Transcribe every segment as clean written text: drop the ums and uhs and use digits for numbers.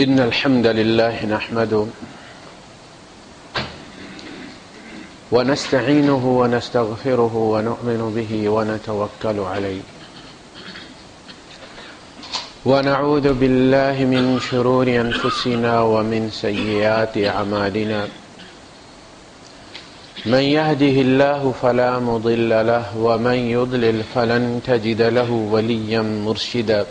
إن الحمد لله نحمده ونستعينه ونستغفره ونؤمن به ونتوكل عليه ونعوذ بالله من شرور أنفسنا ومن سيئات أعمالنا من يهده الله فلا مضل له ومن يضلل فلن تجد له وليا مرشدا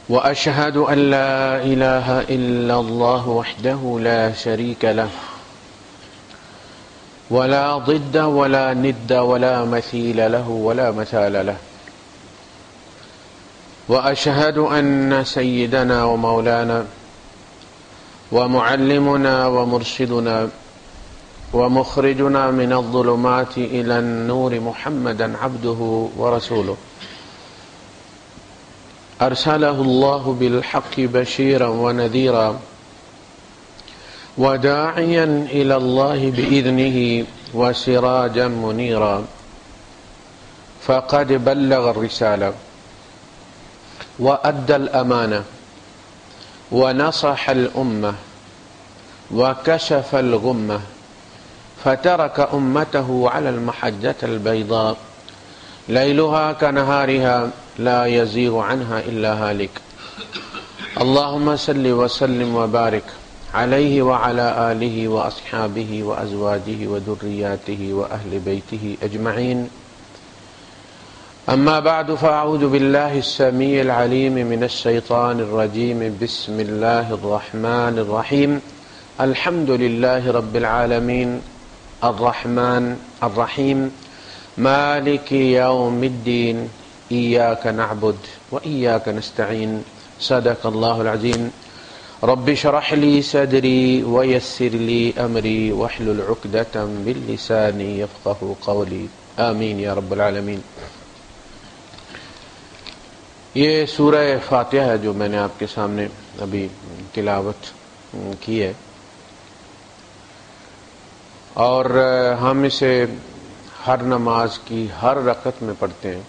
وأشهد أن لا إله إلا الله وحده لا شريك له ولا ضد ولا ند ولا مثيل له ولا مثال له وأشهد أن سيدنا ومولانا ومعلمنا ومرشدنا ومخرجنا من الظلمات إلى النور محمدا عبده ورسوله أرسله الله بالحق بشيرا ونذيرا وداعيا إلى الله بإذنه وسراجا منيرا فقد بلغ الرسالة وأدى الأمانة ونصح الأمة وكشف الغمة فترك أمته على المحجة البيضاء ليلها كنهارها لا يزيغ عنها إلا هالك اللهم صل وسلم وبارك عليه وعلى آله وأصحابه وأزواجه وذرياته وأهل بيته أجمعين أما بعد فأعوذ بالله السميع العليم من الشيطان الرجيم بسم الله الرحمن الرحيم الحمد لله رب العالمين الرحمن الرحيم مالك يوم الدين إياك نعبد وإياك نستعين صدق الله العظيم رب اشرح لي صدري ويسر لي أمري واحلل عقدة من لساني يفقه قولي آمين يا رب العالمين۔ یہ سورہ فاتحہ ہے جو میں نے آپ کے سامنے ابھی تلاوت کی ہے، اور ہم اسے ہر نماز کی ہر رکعت میں پڑھتے ہیں،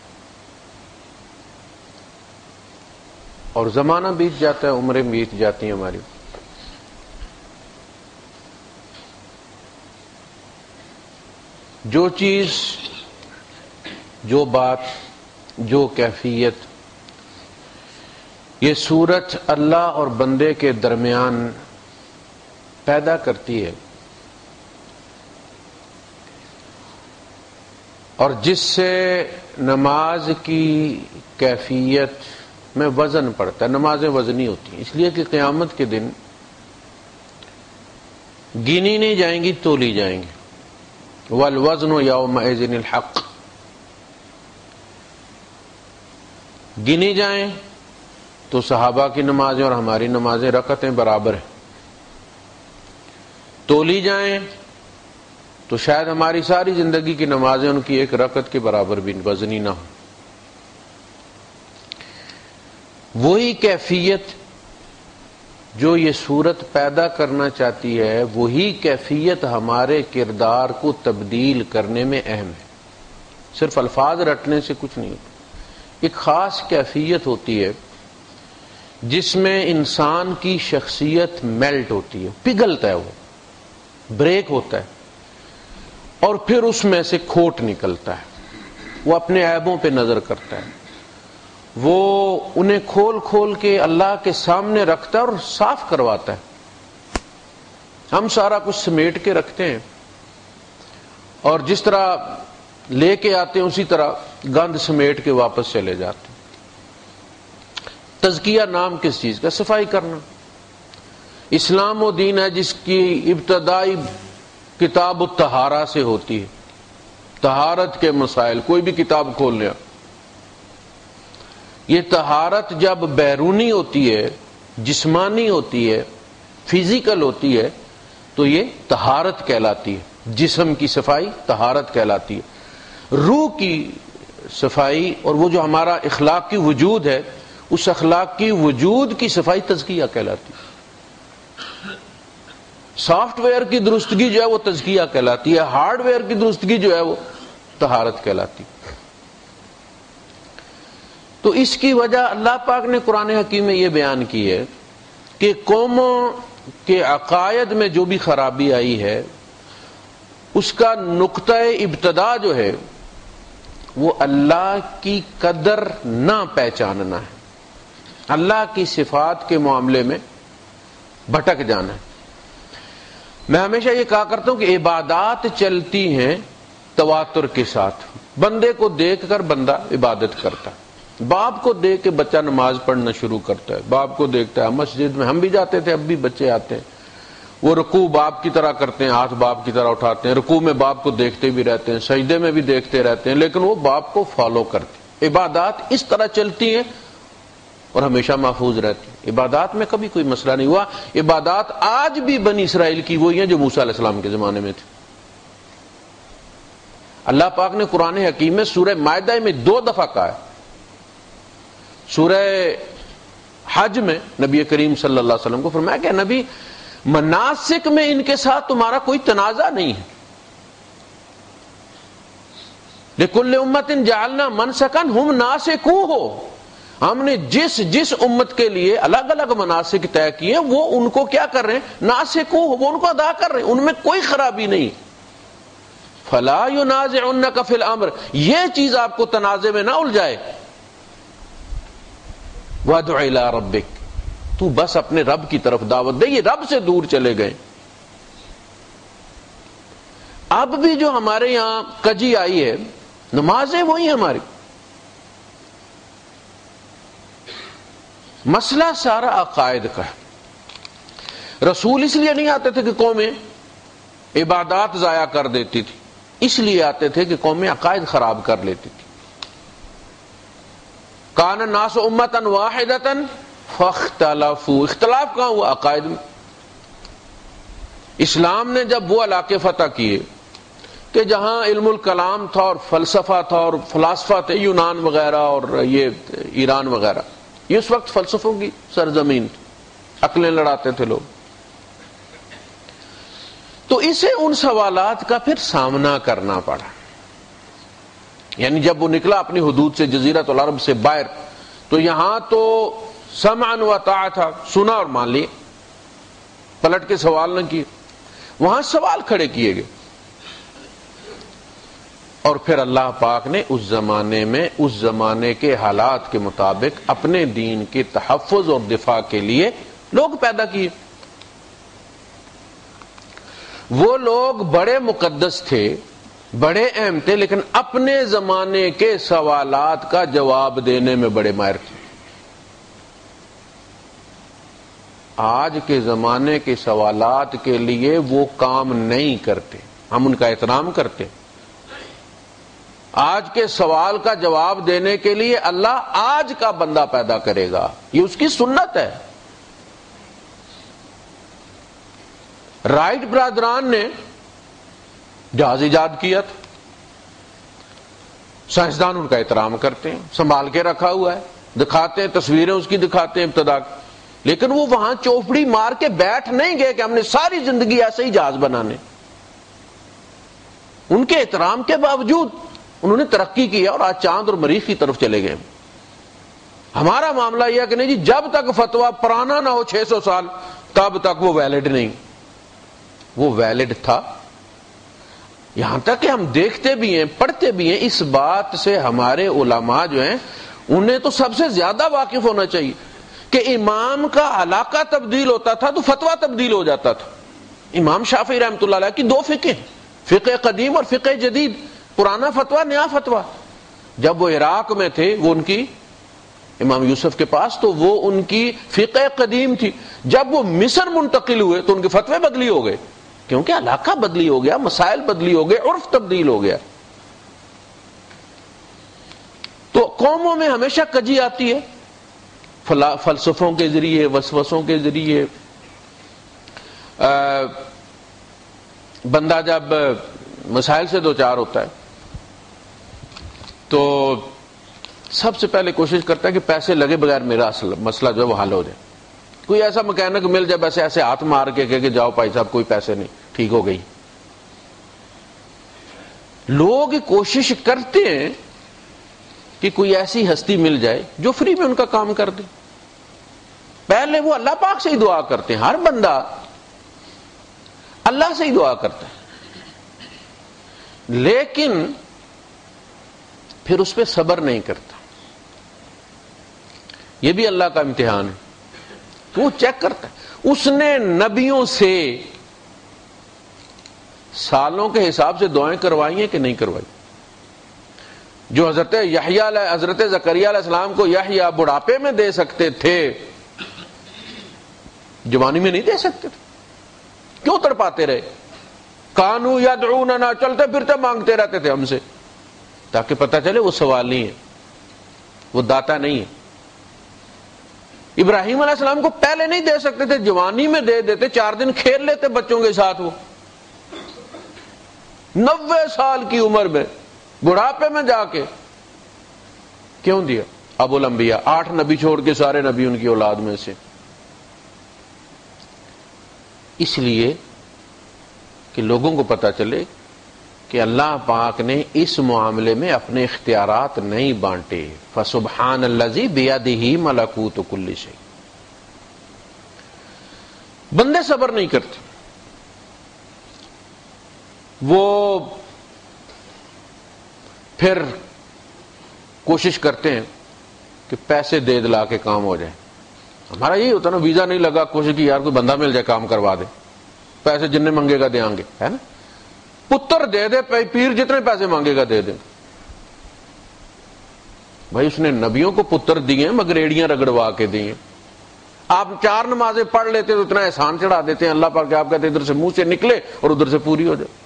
اور زمانہ بیت جاتا ہے، عمریں بیت جاتی ہیں ہماری۔ جو چیز، جو بات، جو کیفیت یہ سورت اللہ اور بندے کے درمیان پیدا کرتی ہے، اور جس سے نماز کی کیفیت میں وزن پڑتا ہے، نمازیں وزنی ہوتی ہیں، اس لیے کہ قیامت کے دن گنی نہیں جائیں گی، تولی جائیں گی۔ والوزن یومئذ الحق، گنی جائیں تو صحابہ کی نمازیں اور ہماری نمازیں رکعتیں برابر ہیں، تولی جائیں تو شاید ہماری ساری زندگی کی نمازیں ان کی ایک رکعت کے برابر بھی وزنی نہ ہو۔ وہی کیفیت جو یہ صورت پیدا کرنا چاہتی ہے، وہی کیفیت ہمارے کردار کو تبدیل کرنے میں اہم ہے۔ صرف الفاظ رٹنے سے کچھ نہیں ہوتا، ایک خاص کیفیت ہوتی ہے جس میں انسان کی شخصیت میلٹ ہوتی ہے، پگھلتا ہے، وہ بریک ہوتا ہے، اور پھر اس میں سے کھوٹ نکلتا ہے، وہ اپنے عیبوں پہ نظر کرتا ہے، وہ انہیں کھول کھول کے اللہ کے سامنے رکھتا ہے اور صاف کرواتا ہے۔ ہم سارا کچھ سمیٹ کے رکھتے ہیں، اور جس طرح لے کے آتے ہیں اسی طرح گند سمیٹ کے واپس چلے جاتے ہیں۔ تزکیہ نام کس چیز کا؟ صفائی کرنا۔ اسلام و دین ہے جس کی ابتدائی کتاب الطہارہ سے ہوتی ہے، طہارت کے مسائل، کوئی بھی کتاب کھول لیں۔ یہ طہارت جب بیرونی ہوتی ہے، جسمانی ہوتی ہے، فزیکل ہوتی ہے، تو یہ طہارت کہلاتی ہے۔ جسم کی صفائی طہارت کہلاتی ہے۔ روح کی صفائی اور وہ جو ہمارا اخلاق کی وجود ہے، اس اخلاق کی وجود کی صفائی تزکیہ کہلاتی ہے۔ سافٹ ویئر کی درستگی جو ہے وہ تزکیہ کہلاتی ہے، ہارڈ ویئر کی درستگی جو ہے وہ طہارت کہلاتی ہے۔ تو اس کی وجہ اللہ پاک نے قرآن حکیم میں یہ بیان کی ہے کہ قوموں کے عقائد میں جو بھی خرابی آئی ہے اس کا نقطہ ابتدا جو ہے وہ اللہ کی قدر نہ پہچاننا ہے، اللہ کی صفات کے معاملے میں بھٹک جانا ہے۔ میں ہمیشہ یہ کہا کرتا ہوں کہ عبادات چلتی ہیں تواتر کے ساتھ، بندے کو دیکھ کر بندہ عبادت کرتا ہے، باپ کو دیکھ کے بچہ نماز پڑھنا شروع کرتا ہے، باپ کو دیکھتا ہے، مسجد میں ہم بھی جاتے تھے، اب بھی بچے آتے ہیں، وہ رکوع باپ کی طرح کرتے ہیں، ہاتھ باپ کی طرح اٹھاتے ہیں، رکوع میں باپ کو دیکھتے بھی رہتے ہیں، سجدے میں بھی دیکھتے رہتے ہیں، لیکن وہ باپ کو فالو کرتے ہیں۔ عبادات اس طرح چلتی ہیں اور ہمیشہ محفوظ رہتی ہیں، عبادات میں کبھی کوئی مسئلہ نہیں ہوا۔ عبادات آج بھی بنی اسرائیل کی وہی ہیں جو موسیٰ علیہ السلام کے زمانے میں تھی۔ اللہ پاک نے قرآن حکیم میں سورہ مائدہ میں 2 دفعہ کہا ہے، سورہ حج میں نبی کریم صلی اللہ علیہ وسلم کو فرمایا کہ نبی مناسک میں ان کے ساتھ تمہارا کوئی تنازع نہیں ہے، لِكُلِّ أُمَّةٍ جَعَلْنَا مَنْسَكًا هُمْ نَاسِكُوهُ، ہم نے جس امت کے لیے الگ الگ مناسک طے کیے وہ ان کو کیا کر رہے ہیں، ناسکوہ، وہ ان کو ادا کر رہے ہیں، ان میں کوئی خرابی نہیں۔ فَلَا يُنَازِعُنَّكَ فِي الْأَمْرِ، یہ چیز آپ کو تنازع میں نہ الجھائے۔ وَادْعُ إِلَىٰ رَبِّكَ، تو بس اپنے رب کی طرف دعوت دے، یہ رب سے دور چلے گئے۔ اب بھی جو ہمارے یہاں کجی آئی ہے، نمازیں وہی ہماری، مسئلہ سارا عقائد کا ہے۔ رسول اس لیے نہیں آتے تھے کہ قومیں عبادات ضائع کر دیتی تھی، اس لیے آتے تھے کہ قومیں عقائد خراب کر لیتی تھی۔ کان الناس امۃ واحدۃ فاختلفوا، اختلاف کہاں ہوا؟ عقائد میں۔ اسلام نے جب وہ علاقے فتح کیے کہ جہاں علم الکلام تھا اور فلسفہ تھا اور فلاسفہ تھے، یونان وغیرہ اور یہ ایران وغیرہ، یہ اس وقت فلسفوں کی سرزمین تھی، عقلیں لڑاتے تھے لوگ، تو اسے ان سوالات کا پھر سامنا کرنا پڑا۔ یعنی جب وہ نکلا اپنی حدود سے، جزیرۃ العرب سے باہر، تو یہاں تو سمعا و طاعہ تھا، سنا اور مان لیے، پلٹ کے سوال نہ کیے، وہاں سوال کھڑے کیے گئے، اور پھر اللہ پاک نے اس زمانے میں اس زمانے کے حالات کے مطابق اپنے دین کے تحفظ اور دفاع کے لیے لوگ پیدا کیے۔ وہ لوگ بڑے مقدس تھے، بڑے اہم تھے، لیکن اپنے زمانے کے سوالات کا جواب دینے میں بڑے ماہر تھے۔ آج کے زمانے کے سوالات کے لیے وہ کام نہیں کرتے، ہم ان کا احترام کرتے۔ آج کے سوال کا جواب دینے کے لیے اللہ آج کا بندہ پیدا کرے گا، یہ اس کی سنت ہے۔ رائٹ برادران نے جہاز ایجاد کیا تھا، سائنسدان ان کا احترام کرتے ہیں، سنبھال کے رکھا ہوا ہے، دکھاتے ہیں، تصویریں اس کی دکھاتے ہیں ابتدا، لیکن وہ وہاں چوپڑی مار کے بیٹھ نہیں گئے کہ ہم نے ساری زندگی ایسے ہی جہاز بنانے۔ ان کے احترام کے باوجود انہوں نے ترقی کی اور آج چاند اور مریخ کی طرف چلے گئے۔ ہمارا معاملہ یہ ہے کہ نہیں جی، جب تک فتویٰ پرانا نہ ہو 600 سال تب تک وہ ویلڈ نہیں۔ وہ ویلڈ تھا، یہاں تک کہ ہم دیکھتے بھی ہیں، پڑھتے بھی ہیں، اس بات سے ہمارے علماء جو ہیں انہیں تو سب سے زیادہ واقف ہونا چاہیے کہ امام کا علاقہ تبدیل ہوتا تھا تو فتویٰ تبدیل ہو جاتا تھا۔ امام شافعی رحمۃ اللہ علیہ کی 2 فقہ ہیں، فقہ قدیم اور فقہ جدید، پرانا فتویٰ، نیا فتویٰ۔ جب وہ عراق میں تھے، وہ ان کی امام یوسف کے پاس، تو وہ ان کی فقہ قدیم تھی۔ جب وہ مصر منتقل ہوئے تو ان کے فتوے بدلی ہو گئے، کیونکہ علاقہ بدلی ہو گیا، مسائل بدلی ہو گئے، عرف تبدیل ہو گیا۔ تو قوموں میں ہمیشہ کجی آتی ہے، فلسفوں کے ذریعے، وسوسوں کے ذریعے۔ بندہ جب مسائل سے دوچار ہوتا ہے تو سب سے پہلے کوشش کرتا ہے کہ پیسے لگے بغیر میرا مسئلہ جو ہے وہ حل ہو جائے۔ کوئی ایسا مکینک مل جائے بس ایسے ہاتھ مار کے کہ جاؤ بھائی صاحب کوئی پیسے نہیں، ٹھیک ہو گئی۔ لوگ کوشش کرتے ہیں کہ کوئی ایسی ہستی مل جائے جو فری میں ان کا کام کر دے. پہلے وہ اللہ پاک سے ہی دعا کرتے ہیں، ہر بندہ اللہ سے ہی دعا کرتا ہے، لیکن پھر اس پہ صبر نہیں کرتا. یہ بھی اللہ کا امتحان ہے. تو وہ چیک کرتا ہے. اس نے نبیوں سے سالوں کے حساب سے دعائیں کروائی ہیں کہ نہیں کروائی؟ جو حضرت زکریا علیہ السلام کو یحییٰ بڑھاپے میں دے سکتے تھے، جوانی میں نہیں دے سکتے تھے. کیوں تڑپاتے رہے؟ کانوا یدعوننا، چلتے پھرتے مانگتے رہتے تھے ہم سے، تاکہ پتہ چلے وہ سوالی ہے، وہ داتا نہیں ہے. ابراہیم علیہ السلام کو پہلے نہیں دے سکتے تھے، جوانی میں دے دیتے، 4 دن کھیل لیتے بچوں کے ساتھ. وہ 90 سال کی عمر میں بڑھاپے میں جا کے کیوں دیا؟ ابو الانبیاء، 8 نبی چھوڑ کے سارے نبی ان کی اولاد میں سے. اس لیے کہ لوگوں کو پتہ چلے کہ اللہ پاک نے اس معاملے میں اپنے اختیارات نہیں بانٹے. فسبحان الذی بیدہ ملکوت کل شیء. بندے صبر نہیں کرتے، وہ پھر کوشش کرتے ہیں کہ پیسے دے دلا کے کام ہو جائے. ہمارا یہی ہوتا نا، ویزا نہیں لگا، کوشش کی یار کوئی بندہ مل جائے کام کروا دے، پیسے جتنے مانگے گا دیں گے، ہے نا. پتر دے دے، پیر جتنے پیسے مانگے گا دے دے. بھائی اس نے نبیوں کو پتر دیے، مگریڑیاں رگڑوا کے دیے. آپ 4 نمازیں پڑھ لیتے تو اتنا احسان چڑھا دیتے ہیں اللہ پاک، آپ کہتے ہیں ادھر سے منہ سے نکلے اور ادھر سے پوری ہو جائے.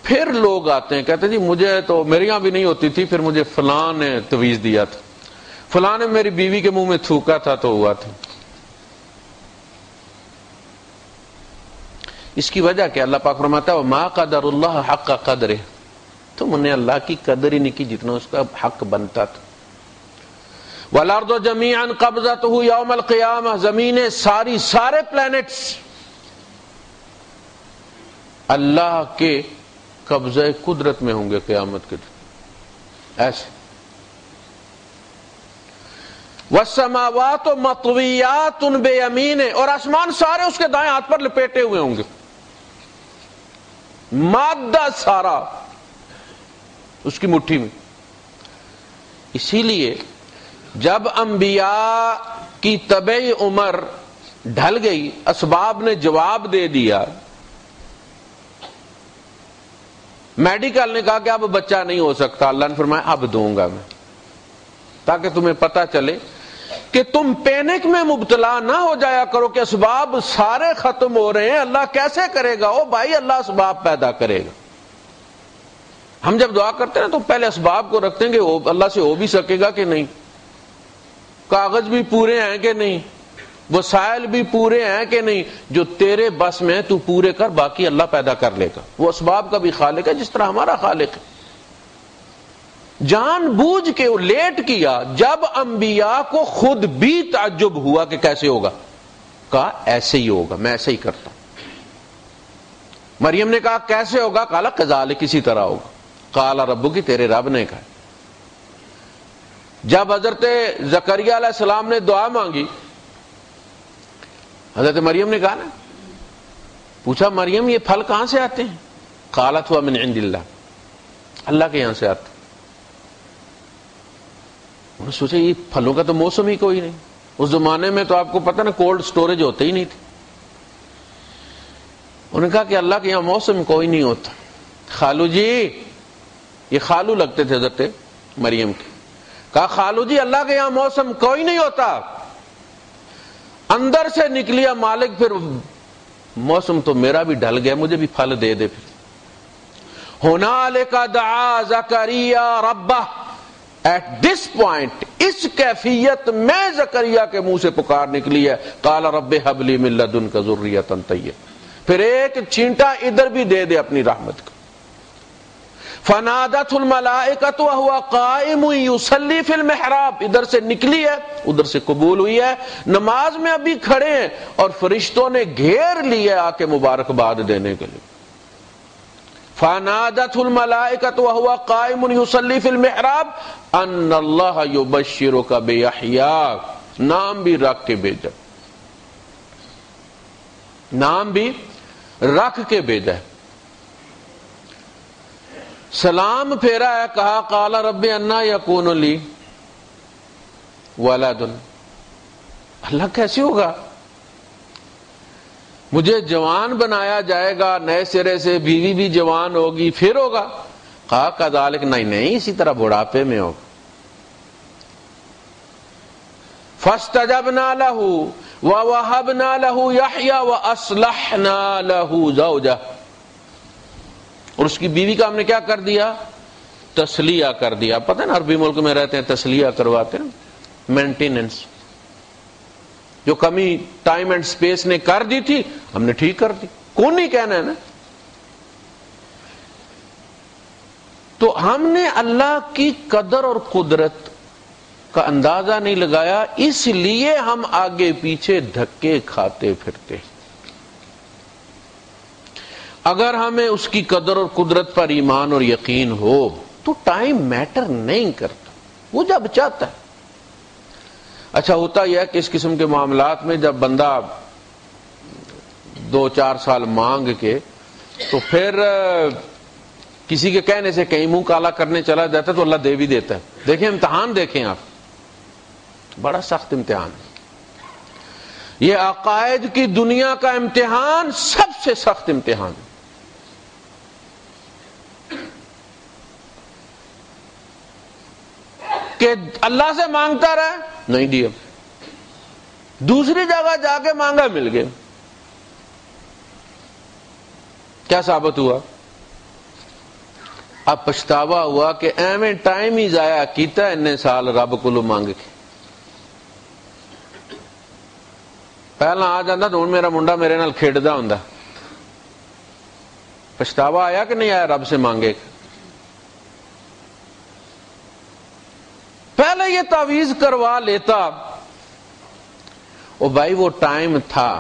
پھر لوگ آتے ہیں کہتے ہیں جی مجھے تو میرے یہاں بھی نہیں ہوتی تھی، پھر مجھے فلاں نے تویز دیا تھا، فلاں نے میری بیوی کے منہ میں تھوکا تھا تو ہوا تھا. اس کی وجہ کہ اللہ پاک فرماتا ہے وما قدر اللہ حق قدرہ، تم نے اللہ کی قدر ہی نہیں کی جتنا اس کا حق بنتا تھا. والارض جميعا قبضته یوم القیامہ، زمینیں سارے پلانٹس اللہ کے قبضہ قدرت میں ہوں گے قیامت کے دن. ایسے والسماوات مطویات بیمینہ، اور آسمان سارے اس کے دائیں ہاتھ پر لپیٹے ہوئے ہوں گے. مادہ سارا اس کی مٹھی میں. اسی لیے جب انبیاء کی طبعی عمر ڈھل گئی، اسباب نے جواب دے دیا، میڈیکل نے کہا کہ اب بچہ نہیں ہو سکتا، اللہ نے فرمایا اب دوں گا میں، تاکہ تمہیں پتہ چلے کہ تم پینک میں مبتلا نہ ہو جایا کرو کہ اسباب سارے ختم ہو رہے ہیں، اللہ کیسے کرے گا؟ او بھائی اللہ اسباب پیدا کرے گا. ہم جب دعا کرتے ہیں تو پہلے اسباب کو رکھتے ہیں کہ اللہ سے ہو بھی سکے گا کہ نہیں، کاغذ بھی پورے ہیں کہ نہیں، وسائل بھی پورے ہیں کہ نہیں. جو تیرے بس میں تو پورے کر، باقی اللہ پیدا کر لے گا. وہ اسباب کا بھی خالق ہے جس طرح ہمارا خالق ہے. جان بوجھ کے لیٹ کیا، جب انبیاء کو خود بھی تعجب ہوا کہ کیسے ہوگا، کہا ایسے ہی ہوگا، میں ایسے ہی کرتا ہوں. مریم نے کہا کیسے ہوگا، کہا کذالک، کسی طرح ہوگا. قال ربک، تیرے رب نے کہا. جب حضرت زکریا علیہ السلام نے دعا مانگی، حضرت مریم نے کہا نا، پوچھا مریم یہ پھل کہاں سے آتے ہیں؟ قالت ہوا من عند اللہ، اللہ کے یہاں سے آتے. انہوں نے سوچا یہ پھلوں کا تو موسم ہی کوئی نہیں. اس زمانے میں تو آپ کو پتہ نا کولڈ سٹوریج ہوتے ہی نہیں تھے. انہوں نے کہا کہ اللہ کے یہاں موسم کوئی نہیں ہوتا. خالو جی، یہ خالو لگتے تھے حضرت مریم کے، کہا خالو جی اللہ کے یہاں موسم کوئی نہیں ہوتا. اندر سے نکلیا مالک، پھر موسم تو میرا بھی ڈھل گیا، مجھے بھی پھل دے دے. پھر ہنالک دعا زکریا ربہ، ایٹ دس پوائنٹ، اس کیفیت میں زکریا کے منہ سے پکار نکلی ہے، قال رب ہب لی من لدنک ذریۃ طیبہ. پھر ایک چینٹا ادھر بھی دے دے اپنی رحمت کا. فنادته الملائکۃ وهو قائم یصلی فی المحراب، ادھر سے نکلی ہے ادھر سے قبول ہوئی ہے، نماز میں ابھی کھڑے ہیں اور فرشتوں نے گھیر لیا آ کے مبارکباد دینے کے لیے. فنادته الملائکۃ وهو قائم یصلی فی المحراب ان اللہ یبشرک بیحییٰ، نام بھی رکھ کے بھیجا، نام بھی رکھ کے بھیجا ہے۔ سلام پھیرا ہے، کہا قال رب انا یکون لی ولد، اللہ کیسے ہوگا، مجھے جوان بنایا جائے گا نئے سرے سے، بیوی بھی جوان ہوگی، پھر ہوگا؟ کہا کذالک، نہیں اسی طرح بڑھاپے میں ہوگا۔ فاستجبنا له ووهبنا له يحيى واصلحنا له زوجه، اور اس کی بیوی کا ہم نے کیا کر دیا؟ تسلیہ کر دیا۔ پتہ ہے نا عربی ملک میں رہتے ہیں تسلیہ کرواتے ہیں، مینٹیننس، جو کمی ٹائم اینڈ سپیس نے کر دی تھی ہم نے ٹھیک کر دی، کون نہیں کہنا ہے نا۔ تو ہم نے اللہ کی قدر اور قدرت کا اندازہ نہیں لگایا، اس لیے ہم آگے پیچھے دھکے کھاتے پھرتے۔ اگر ہمیں اس کی قدر اور قدرت پر ایمان اور یقین ہو تو ٹائم میٹر نہیں کرتا، وہ جب چاہتا ہے۔ اچھا ہوتا یہ ہے کہ اس قسم کے معاملات میں جب بندہ 2-4 سال مانگ کے تو پھر کسی کے کہنے سے کہیں منہ کالا کرنے چلا جاتا ہے تو اللہ دے بھی دیتا ہے۔ دیکھیں امتحان، دیکھیں آپ، بڑا سخت امتحان ہے یہ، عقائد کی دنیا کا امتحان سب سے سخت امتحان ہے۔ کہ اللہ سے مانگتا رہا نہیں دیا، دوسری جگہ جا کے مانگا مل گیا، کیا ثابت ہوا؟ اب پچھتاوا ہوا کہ ایویں ٹائم ہی ضائع کیتا اتنے سال رب کو مانگ کے۔ پہلا آ جاتا تو ہوں میرا منڈا میرے نال کھیڈدا ہوندا۔ پچھتاوا آیا کہ نہیں آیا رب سے مانگے؟ پہلے یہ تعویذ کروا لیتا، او بھائی وہ ٹائم تھا،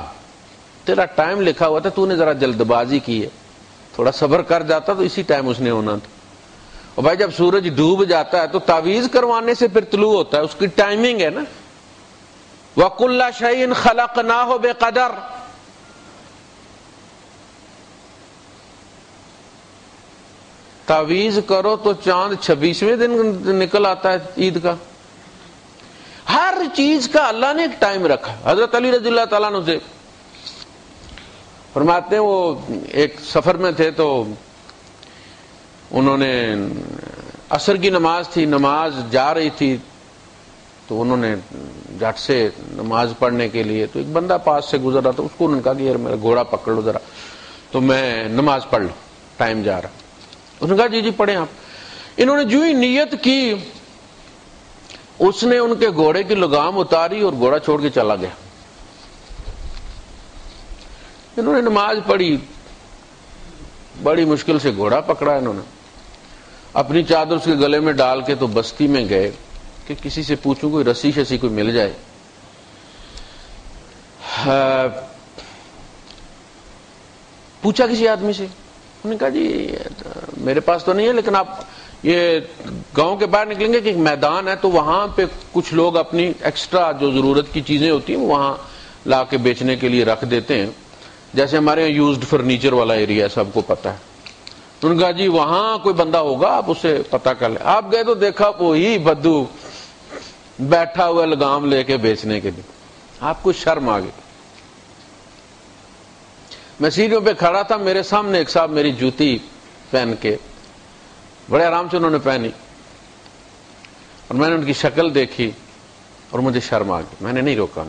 تیرا ٹائم لکھا ہوا تھا، تو نے ذرا جلد بازی کی ہے، تھوڑا صبر کر جاتا تو اسی ٹائم اس نے ہونا تھا۔ اور بھائی جب سورج ڈوب جاتا ہے تو تعویذ کروانے سے پھر طلوع ہوتا ہے، اس کی ٹائمنگ ہے نا۔ وَكُلَّ شَيْءٍ خَلَقْنَاهُ بِقَدَرٍ، تعویذ کرو تو چاند 26ویں دن نکل آتا ہے عید کا۔ ہر چیز کا اللہ نے ایک ٹائم رکھا۔ حضرت علی رضی اللہ تعالیٰ عنہ سے فرماتے ہیں وہ ایک سفر میں تھے تو انہوں نے عصر کی نماز تھی، نماز جا رہی تھی تو انہوں نے جھٹ سے نماز پڑھنے کے لیے، تو ایک بندہ پاس سے گزر رہا تھا، اس کو انہوں نے کہا کہ یار میرا گھوڑا پکڑ لو ذرا تو میں نماز پڑھ لوں، ٹائم جا رہا۔ اس نے کہا جی پڑھیں آپ۔ انہوں نے جو ہی نیت کی اس نے ان کے گھوڑے کی لگام اتاری اور گھوڑا چھوڑ کے چلا گیا۔ انہوں نے نماز پڑھی، بڑی مشکل سے گھوڑا پکڑا، انہوں نے اپنی چادر اس کے گلے میں ڈال کے تو بستی میں گئے کہ کسی سے پوچھوں کوئی رسی شسی کوئی مل جائے۔ پوچھا کسی آدمی سے، انہوں نے کہا جی میرے پاس تو نہیں ہے، لیکن آپ یہ گاؤں کے باہر نکلیں گے کہ ایک میدان ہے تو وہاں پہ کچھ لوگ اپنی ایکسٹرا جو ضرورت کی چیزیں ہوتی ہیں وہاں لا کے بیچنے کے لیے رکھ دیتے ہیں، جیسے ہمارے یہاں یوزڈ فرنیچر والا ایریا سب کو پتہ ہے۔ انہوں نے کہا جی وہاں کوئی بندہ ہوگا، آپ اسے پتہ کر لیں۔ آپ گئے تو دیکھا وہی بدو بیٹھا ہوا لگام لے کے بیچنے کے لیے۔ آپ کو شرم آ گئی۔ میں سیڑھیوں پہ کھڑا تھا، میرے سامنے ایک صاحب میری جوتی پہن کے بڑے آرام سے انہوں نے پہنی اور میں نے ان کی شکل دیکھی اور مجھے شرم آ گئی، میں نے نہیں روکا۔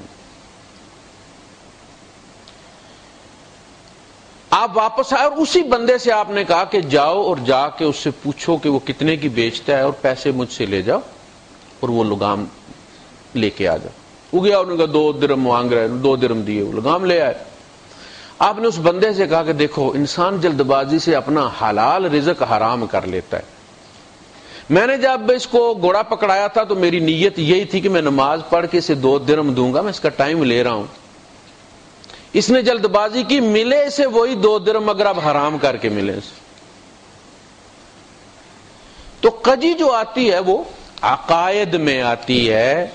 آپ واپس آئے اور اسی بندے سے آپ نے کہا کہ جاؤ اور جا کے اس سے پوچھو کہ وہ کتنے کی بیچتا ہے اور پیسے مجھ سے لے جاؤ اور وہ لگام لے کے آ جاؤ۔ وہ گیا، انہوں نے کہا 2 درہم مانگ رہے، 2 درہم دیے، وہ لگام لے آئے۔ آپ نے اس بندے سے کہا کہ دیکھو انسان جلد بازی سے اپنا حلال رزق حرام کر لیتا ہے۔ میں نے جب اس کو گھوڑا پکڑایا تھا تو میری نیت یہی تھی کہ میں نماز پڑھ کے اسے 2 درہم دوں گا، میں اس کا ٹائم لے رہا ہوں۔ اس نے جلد بازی کی، ملے اسے وہی 2 درہم، اگر اب حرام کر کے ملے اسے۔ تو کجی جو آتی ہے وہ عقائد میں آتی ہے،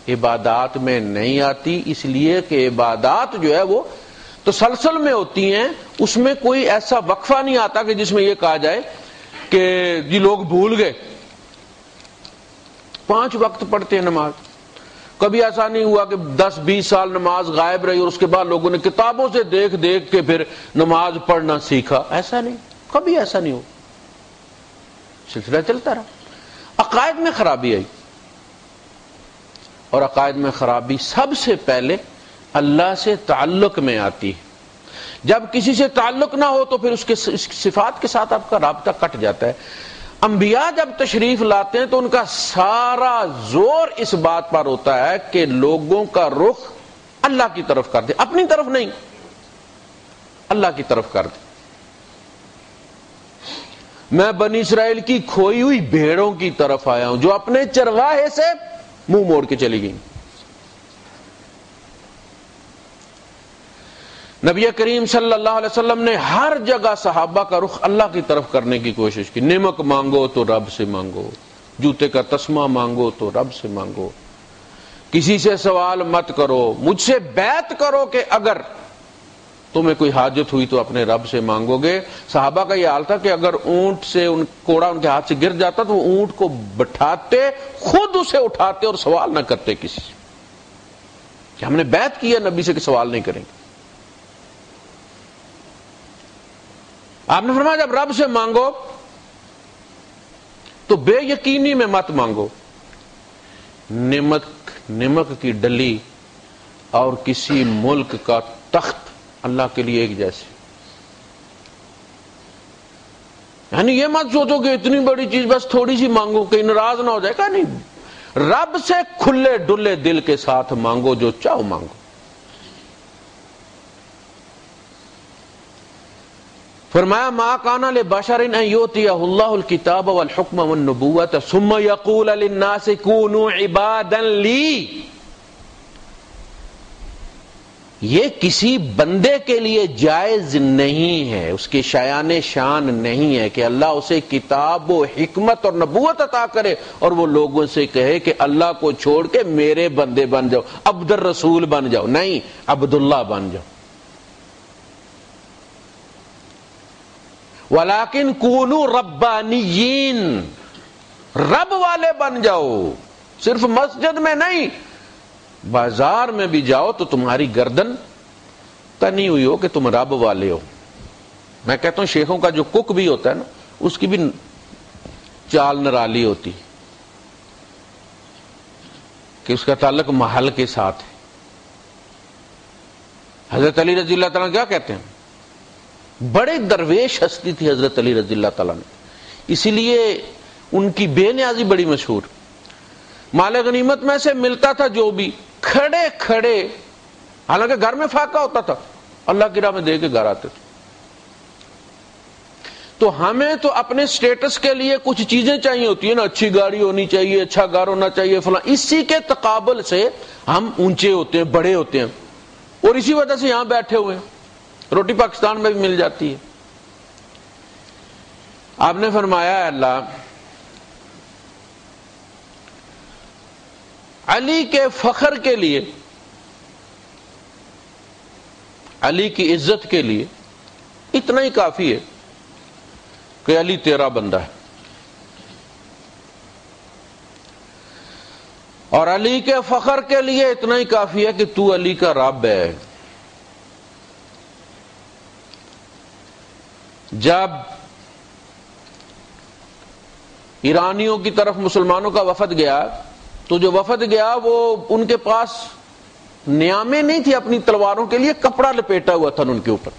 عبادات میں نہیں آتی، اس لیے کہ عبادات جو ہے وہ تسلسل میں ہوتی ہیں، اس میں کوئی ایسا وقفہ نہیں آتا کہ جس میں یہ کہا جائے کہ جی لوگ بھول گئے 5 وقت پڑھتے ہیں نماز، کبھی ایسا نہیں ہوا کہ 10-20 سال نماز غائب رہی اور اس کے بعد لوگوں نے کتابوں سے دیکھ دیکھ کے پھر نماز پڑھنا سیکھا، ایسا نہیں، کبھی ایسا نہیں ہو، سلسلہ چلتا رہا۔ عقائد میں خرابی آئی، اور عقائد میں خرابی سب سے پہلے اللہ سے تعلق میں آتی ہے۔ جب کسی سے تعلق نہ ہو تو پھر اس کے صفات کے ساتھ آپ کا رابطہ کٹ جاتا ہے۔ انبیاء جب تشریف لاتے ہیں تو ان کا سارا زور اس بات پر ہوتا ہے کہ لوگوں کا رخ اللہ کی طرف کر دے، اپنی طرف نہیں، اللہ کی طرف کر دے۔ میں بنی اسرائیل کی کھوئی ہوئی بھیڑوں کی طرف آیا ہوں جو اپنے چرواہے سے منہ موڑ کے چلی گئی۔ نبی کریم صلی اللہ علیہ وسلم نے ہر جگہ صحابہ کا رخ اللہ کی طرف کرنے کی کوشش کی۔ نمک مانگو تو رب سے مانگو، جوتے کا تسمہ مانگو تو رب سے مانگو، کسی سے سوال مت کرو، مجھ سے بیعت کرو کہ اگر تمہیں کوئی حاجت ہوئی تو اپنے رب سے مانگو گے۔ صحابہ کا یہ حال تھا کہ اگر اونٹ سے کوڑا ان کے ہاتھ سے گر جاتا تو وہ اونٹ کو بٹھاتے، خود اسے اٹھاتے اور سوال نہ کرتے کسی سے، کہ ہم نے بیعت کی ہے نبی سے کہ سوال نہیں کریں گے۔ آپ نے فرمایا جب رب سے مانگو تو بے یقینی میں مت مانگو، نمک کی ڈلی اور کسی ملک کا تخت اللہ کے لیے ایک جیسے، یعنی یہ مت سوچو کہ اتنی بڑی چیز بس تھوڑی سی مانگو کہ ناراض نہ ہو جائے گا، نہیں، رب سے کھلے ڈلے دل کے ساتھ مانگو، جو چاہو مانگو۔ فرمایا ما کان لبشر ان یؤتیہ اللہ الکتاب والحکم والنبوۃ ثم یقول للناس کونوا عبادا لی، یہ کسی بندے کے لیے جائز نہیں ہے، اس کے شایان شان نہیں ہے کہ اللہ اسے کتاب و حکمت اور نبوت عطا کرے اور وہ لوگوں سے کہے کہ اللہ کو چھوڑ کے میرے بندے بن جاؤ، عبد الرسول بن جاؤ، نہیں، عبداللہ بن جاؤ۔ وَلَٰكِن كُونُوا رَبَّانِيِّينَ، رب والے بن جاؤ، صرف مسجد میں نہیں، بازار میں بھی جاؤ تو تمہاری گردن تنی ہوئی ہو کہ تم رب والے ہو۔ میں کہتا ہوں شیخوں کا جو کک بھی ہوتا ہے نا، اس کی بھی چال نرالی ہوتی کہ اس کا تعلق محل کے ساتھ ہے۔ حضرت علی رضی اللہ تعالیٰ کیا کہتے ہیں؟ بڑے درویش ہستی تھی حضرت علی رضی اللہ تعالیٰ نے، اسی لیے ان کی بے نیازی بڑی مشہور۔ مال غنیمت میں سے ملتا تھا جو بھی، کھڑے کھڑے، حالانکہ گھر میں فاقہ ہوتا تھا، اللہ کی راہ میں دے کے گھر آتے تھے۔ تو ہمیں تو اپنے سٹیٹس کے لیے کچھ چیزیں چاہیے ہوتی ہیں نا، اچھی گاڑی ہونی چاہیے، اچھا گھر ہونا چاہیے، فلاں، اسی کے تقابل سے ہم اونچے ہوتے ہیں، بڑے ہوتے ہیں، اور اسی وجہ سے یہاں بیٹھے ہوئے ہیں۔ روٹی پاکستان میں بھی مل جاتی ہے۔ آپ نے فرمایا اللہ علی کے فخر کے لیے، علی کی عزت کے لیے اتنا ہی کافی ہے کہ علی تیرا بندہ ہے، اور علی کے فخر کے لیے اتنا ہی کافی ہے کہ تو علی کا رب ہے۔ جب ایرانیوں کی طرف مسلمانوں کا وفد گیا تو جو وفد گیا وہ ان کے پاس نیامیں نہیں تھی اپنی تلواروں کے لیے، کپڑا لپیٹا ہوا تھا ان کے اوپر،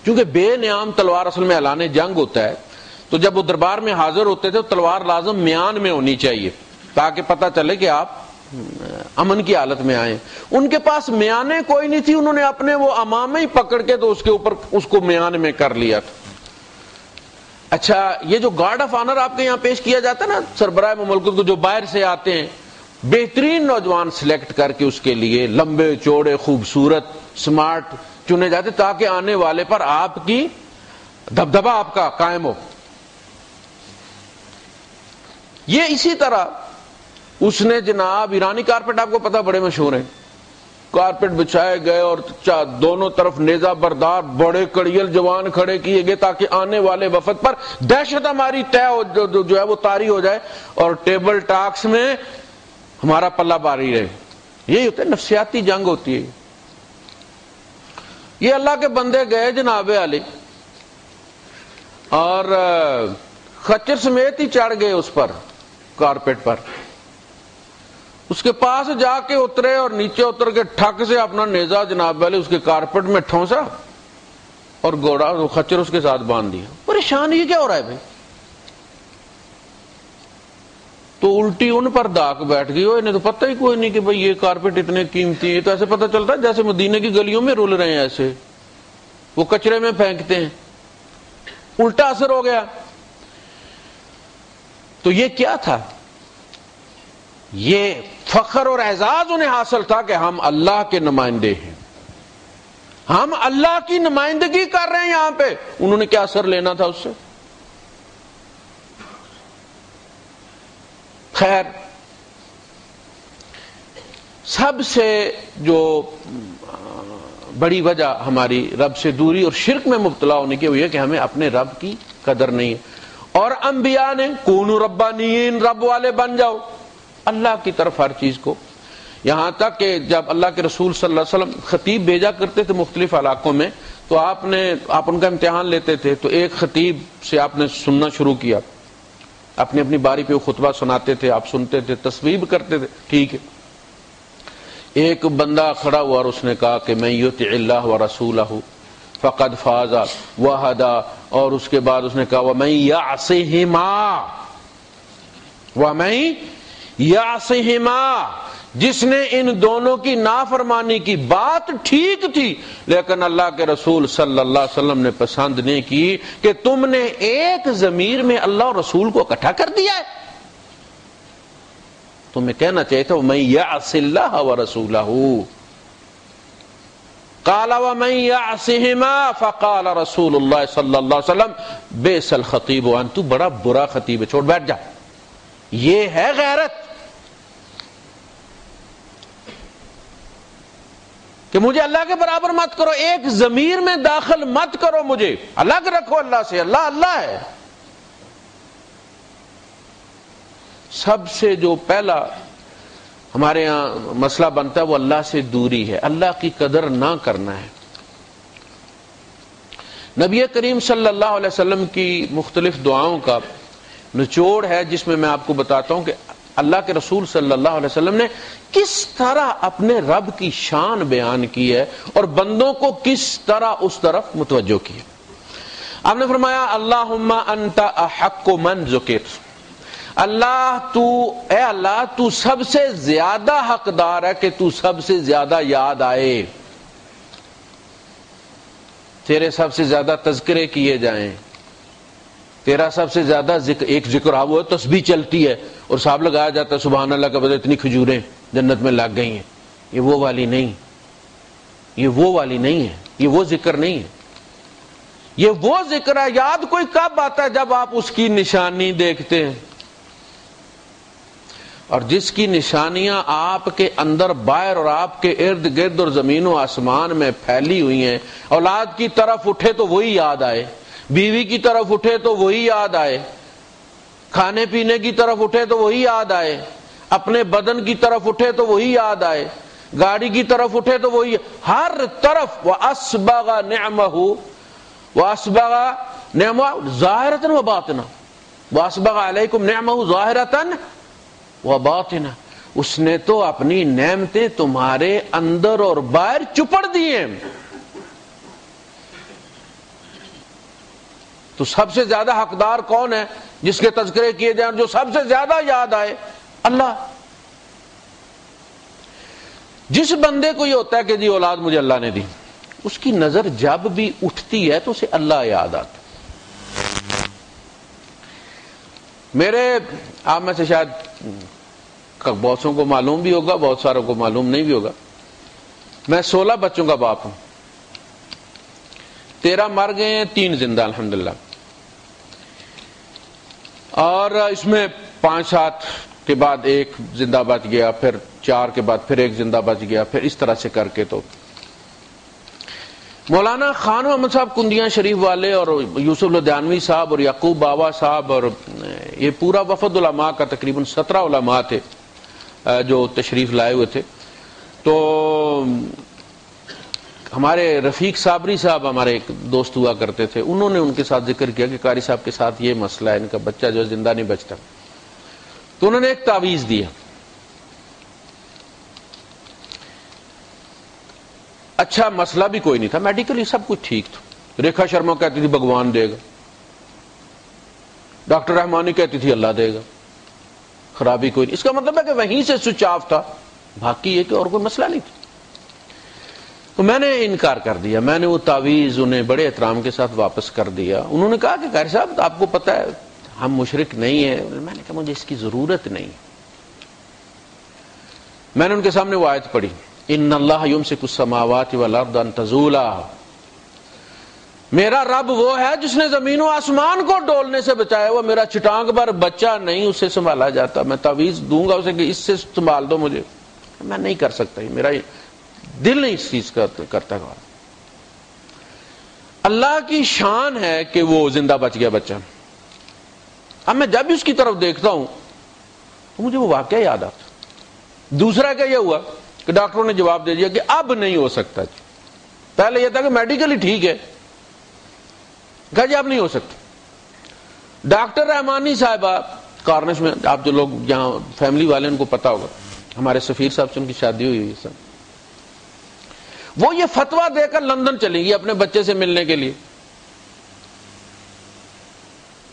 کیونکہ بے نیام تلوار اصل میں اعلان جنگ ہوتا ہے، تو جب وہ دربار میں حاضر ہوتے تھے تو تلوار لازم میان میں ہونی چاہیے تاکہ پتہ چلے کہ آپ امن کی حالت میں آئے۔ ان کے پاس میانیں کوئی نہیں تھی، انہوں نے اپنے وہ امامے ہی پکڑ کے تو اس کے اوپر اس کو میان میں کر لیا تھا۔ اچھا، یہ جو گارڈ آف آنر آپ کے یہاں پیش کیا جاتا ہے نا سربراہ مملکت کو، جو باہر سے آتے ہیں، بہترین نوجوان سلیکٹ کر کے اس کے لیے لمبے چوڑے خوبصورت سمارٹ چنے جاتے تاکہ آنے والے پر آپ کی دبدبہ آپ کا قائم ہو۔ یہ اسی طرح اس نے جناب ایرانی کارپیٹ آپ کو پتہ بڑے مشہور ہیں، کارپیٹ بچھائے گئے اور دونوں طرف نیزہ بردار بڑے کڑیل جوان کھڑے کیے گئے تاکہ آنے والے وفد پر دہشت ہماری طے جو ہے وہ طاری ہو جائے اور ٹیبل ٹاکس میں ہمارا پلہ باری رہے. یہی ہوتا ہے، نفسیاتی جنگ ہوتی ہے. یہ اللہ کے بندے گئے جناب علی اور خچر سمیت ہی چڑھ گئے اس پر، کارپیٹ پر. اس کے پاس جا کے اترے اور نیچے اتر کے ٹھک سے اپنا نیزہ جناب والے اس کے کارپیٹ میں ٹھونسا اور گھوڑا خچر اس کے ساتھ باندھ دیا. پریشان یہ کیا ہو رہا ہے بھائی؟ تو الٹی ان پر داغ بیٹھ گئی. انہیں تو پتہ ہی کوئی نہیں کہ بھائی یہ کارپیٹ اتنے قیمتی ہیں. تو ایسے پتہ چلتا ہے جیسے مدینے کی گلیوں میں رول رہے ہیں، ایسے وہ کچرے میں پھینکتے ہیں. الٹا اثر ہو گیا. تو یہ کیا تھا؟ یہ فخر اور اعزاز انہیں حاصل تھا کہ ہم اللہ کے نمائندے ہیں، ہم اللہ کی نمائندگی کر رہے ہیں یہاں پہ. انہوں نے کیا اثر لینا تھا اس سے؟ خیر، سب سے جو بڑی وجہ ہماری رب سے دوری اور شرک میں مبتلا ہونے کی وہ یہ کہ ہمیں اپنے رب کی قدر نہیں ہے. اور انبیاء نے کونوا ربانیین، رب والے بن جاؤ اللہ کی طرف ہر چیز کو. یہاں تک کہ جب اللہ کے رسول صلی اللہ علیہ وسلم خطیب بھیجا کرتے تھے مختلف علاقوں میں، تو آپ ان کا امتحان لیتے تھے. تو ایک خطیب سے آپ نے سننا شروع کیا، اپنی اپنی باری پہ وہ خطبہ سناتے تھے، آپ سنتے تھے، تصویب کرتے تھے. ٹھیک ہے. ایک بندہ کھڑا ہوا اور اس نے کہا کہ من یطع اللہ ورسولہ فقد فاز وہدی، اور اس کے بعد اس نے کہا ومن یعصہما، جس نے ان دونوں کی نافرمانی کی. بات ٹھیک تھی لیکن اللہ کے رسول صلی اللہ علیہ وسلم نے پسند نہیں کی کہ تم نے ایک ضمیر میں اللہ اور رسول کو اکٹھا کر دیا ہے. تمہیں کہنا چاہیے تھا ومن یعص اللہ ورسولہ، قال ومن یعصہما فقال رسول اللہ صلی اللہ علیہ وسلم بئس الخطیب انت، بڑا برا خطیب ہے، چھوڑ بیٹھ جا. یہ ہے غیرت کہ مجھے اللہ کے برابر مت کرو، ایک ضمیر میں داخل مت کرو، مجھے الگ رکھو اللہ سے. اللہ اللہ ہے. سب سے جو پہلا ہمارے ہاں مسئلہ بنتا ہے وہ اللہ سے دوری ہے، اللہ کی قدر نہ کرنا ہے. نبی کریم صلی اللہ علیہ وسلم کی مختلف دعاؤں کا نچوڑ ہے جس میں آپ کو بتاتا ہوں کہ اللہ کے رسول صلی اللہ علیہ وسلم نے کس طرح اپنے رب کی شان بیان کی ہے اور بندوں کو کس طرح اس طرف متوجہ کی ہے. آپ نے فرمایا اللہم انت احق من ذکر، اللہ اے اللہ تو سب سے زیادہ حقدار ہے کہ تو سب سے زیادہ یاد آئے، تیرے سب سے زیادہ تذکرے کیے جائیں، تیرا سب سے زیادہ ذکر. ایک ذکر وہ تسبیح چلتی ہے اور صاحب لگایا جاتا ہے سبحان اللہ کا بدلے اتنی کھجوریں جنت میں لگ گئی ہیں. یہ وہ والی نہیں، یہ وہ والی نہیں ہے، یہ وہ ذکر نہیں ہے. یہ وہ ذکر ہے. یاد کوئی کب آتا ہے؟ جب آپ اس کی نشانی دیکھتے ہیں، اور جس کی نشانیاں آپ کے اندر باہر اور آپ کے ارد گرد اور زمین و آسمان میں پھیلی ہوئی ہیں. اولاد کی طرف اٹھے تو وہی یاد آئے، بیوی کی طرف اٹھے تو وہی یاد آئے، کھانے پینے کی طرف اٹھے تو وہی یاد آئے، اپنے بدن کی طرف اٹھے تو وہی یاد آئے، گاڑی کی طرف اٹھے تو وہی، ہر طرف. وَأَسْبَغَ نِعْمَهُ وَأَسْبَغَ نِعْمَهُ ظَاهِرَةً وَبَاطِنَةً وَأَسْبَغَ عَلَيْكُمْ نِعْمَهُ ظَاهِرَةً وَبَاطِنَةً. اس نے تو اپنی نعمتیں تمہارے اندر اور باہر چپڑ دی ہیں. تو سب سے زیادہ حقدار کون ہے جس کے تذکرے کیے جائیں، جو سب سے زیادہ یاد آئے؟ اللہ. جس بندے کو یہ ہوتا ہے کہ جی اولاد مجھے اللہ نے دی، اس کی نظر جب بھی اٹھتی ہے تو اسے اللہ یاد آتا. میرے آپ میں سے شاید بہت کو معلوم بھی ہوگا، بہت ساروں کو معلوم نہیں بھی ہوگا، میں 16 بچوں کا باپ ہوں. 13 مر گئے ہیں، 3 زندہ الحمدللہ. اور اس میں 5-7 کے بعد ایک زندہ بچ گیا، پھر 4 کے بعد پھر ایک زندہ بچ گیا، پھر اس طرح سے کر کے تو مولانا خان محمد صاحب کندیاں شریف والے اور یوسف لدھیانوی صاحب اور یعقوب بابا صاحب اور یہ پورا وفد علماء کا تقریباً 17 علماء تھے جو تشریف لائے ہوئے تھے. تو ہمارے رفیق صابری صاحب ہمارے ایک دوست ہوا کرتے تھے، انہوں نے ان کے ساتھ ذکر کیا کہ قاری صاحب کے ساتھ یہ مسئلہ ہے، ان کا بچہ جو زندہ نہیں بچتا. تو انہوں نے ایک تعویذ دیا. اچھا مسئلہ بھی کوئی نہیں تھا، میڈیکلی سب کچھ ٹھیک تھا. ریکھا شرما کہتی تھی بھگوان دے گا، ڈاکٹر رحمانی کہتی تھی اللہ دے گا، خرابی کوئی نہیں. اس کا مطلب ہے کہ وہیں سے سوئچ آف تھا، باقی یہ کہ اور کوئی مسئلہ نہیں تھا. تو میں نے انکار کر دیا، میں نے وہ تعویذ انہیں بڑے احترام کے ساتھ واپس کر دیا. انہوں نے کہا کہ قاری صاحب آپ کو پتہ ہے ہم مشرک نہیں ہیں. میں نے کہا مجھے اس کی ضرورت نہیں. میں نے ان کے سامنے وہ آیت پڑھی، ان اللہ یمسک السماوات والارض ان تزولا، میرا رب وہ ہے جس نے زمین و آسمان کو ڈولنے سے بچایا. وہ میرا چٹانگ پر بچہ نہیں اسے سنبھالا جاتا. میں تعویذ دوں گا اسے کہ اس سے سنبھال دو مجھے، میں نہیں کر سکتا، میرا دل نہیں اس چیز کا کرتا. اللہ کی شان ہے کہ وہ زندہ بچ گیا بچہ. اب میں جب بھی اس کی طرف دیکھتا ہوں تو مجھے وہ واقعہ یاد آتا. دوسرا کیا یہ ہوا کہ ڈاکٹروں نے جواب دے دیا کہ اب نہیں ہو سکتا. پہلے یہ تھا کہ میڈیکلی ٹھیک ہے، کہا جی اب نہیں ہو سکتا. ڈاکٹر رحمانی صاحبہ کارنش میں، آپ جو لوگ یہاں فیملی والے ان کو پتا ہوگا، ہمارے سفیر صاحب سے ان کی شادی ہوئی ہے سب، وہ یہ فتویٰ دے کر لندن چلی گئی اپنے بچے سے ملنے کے لیے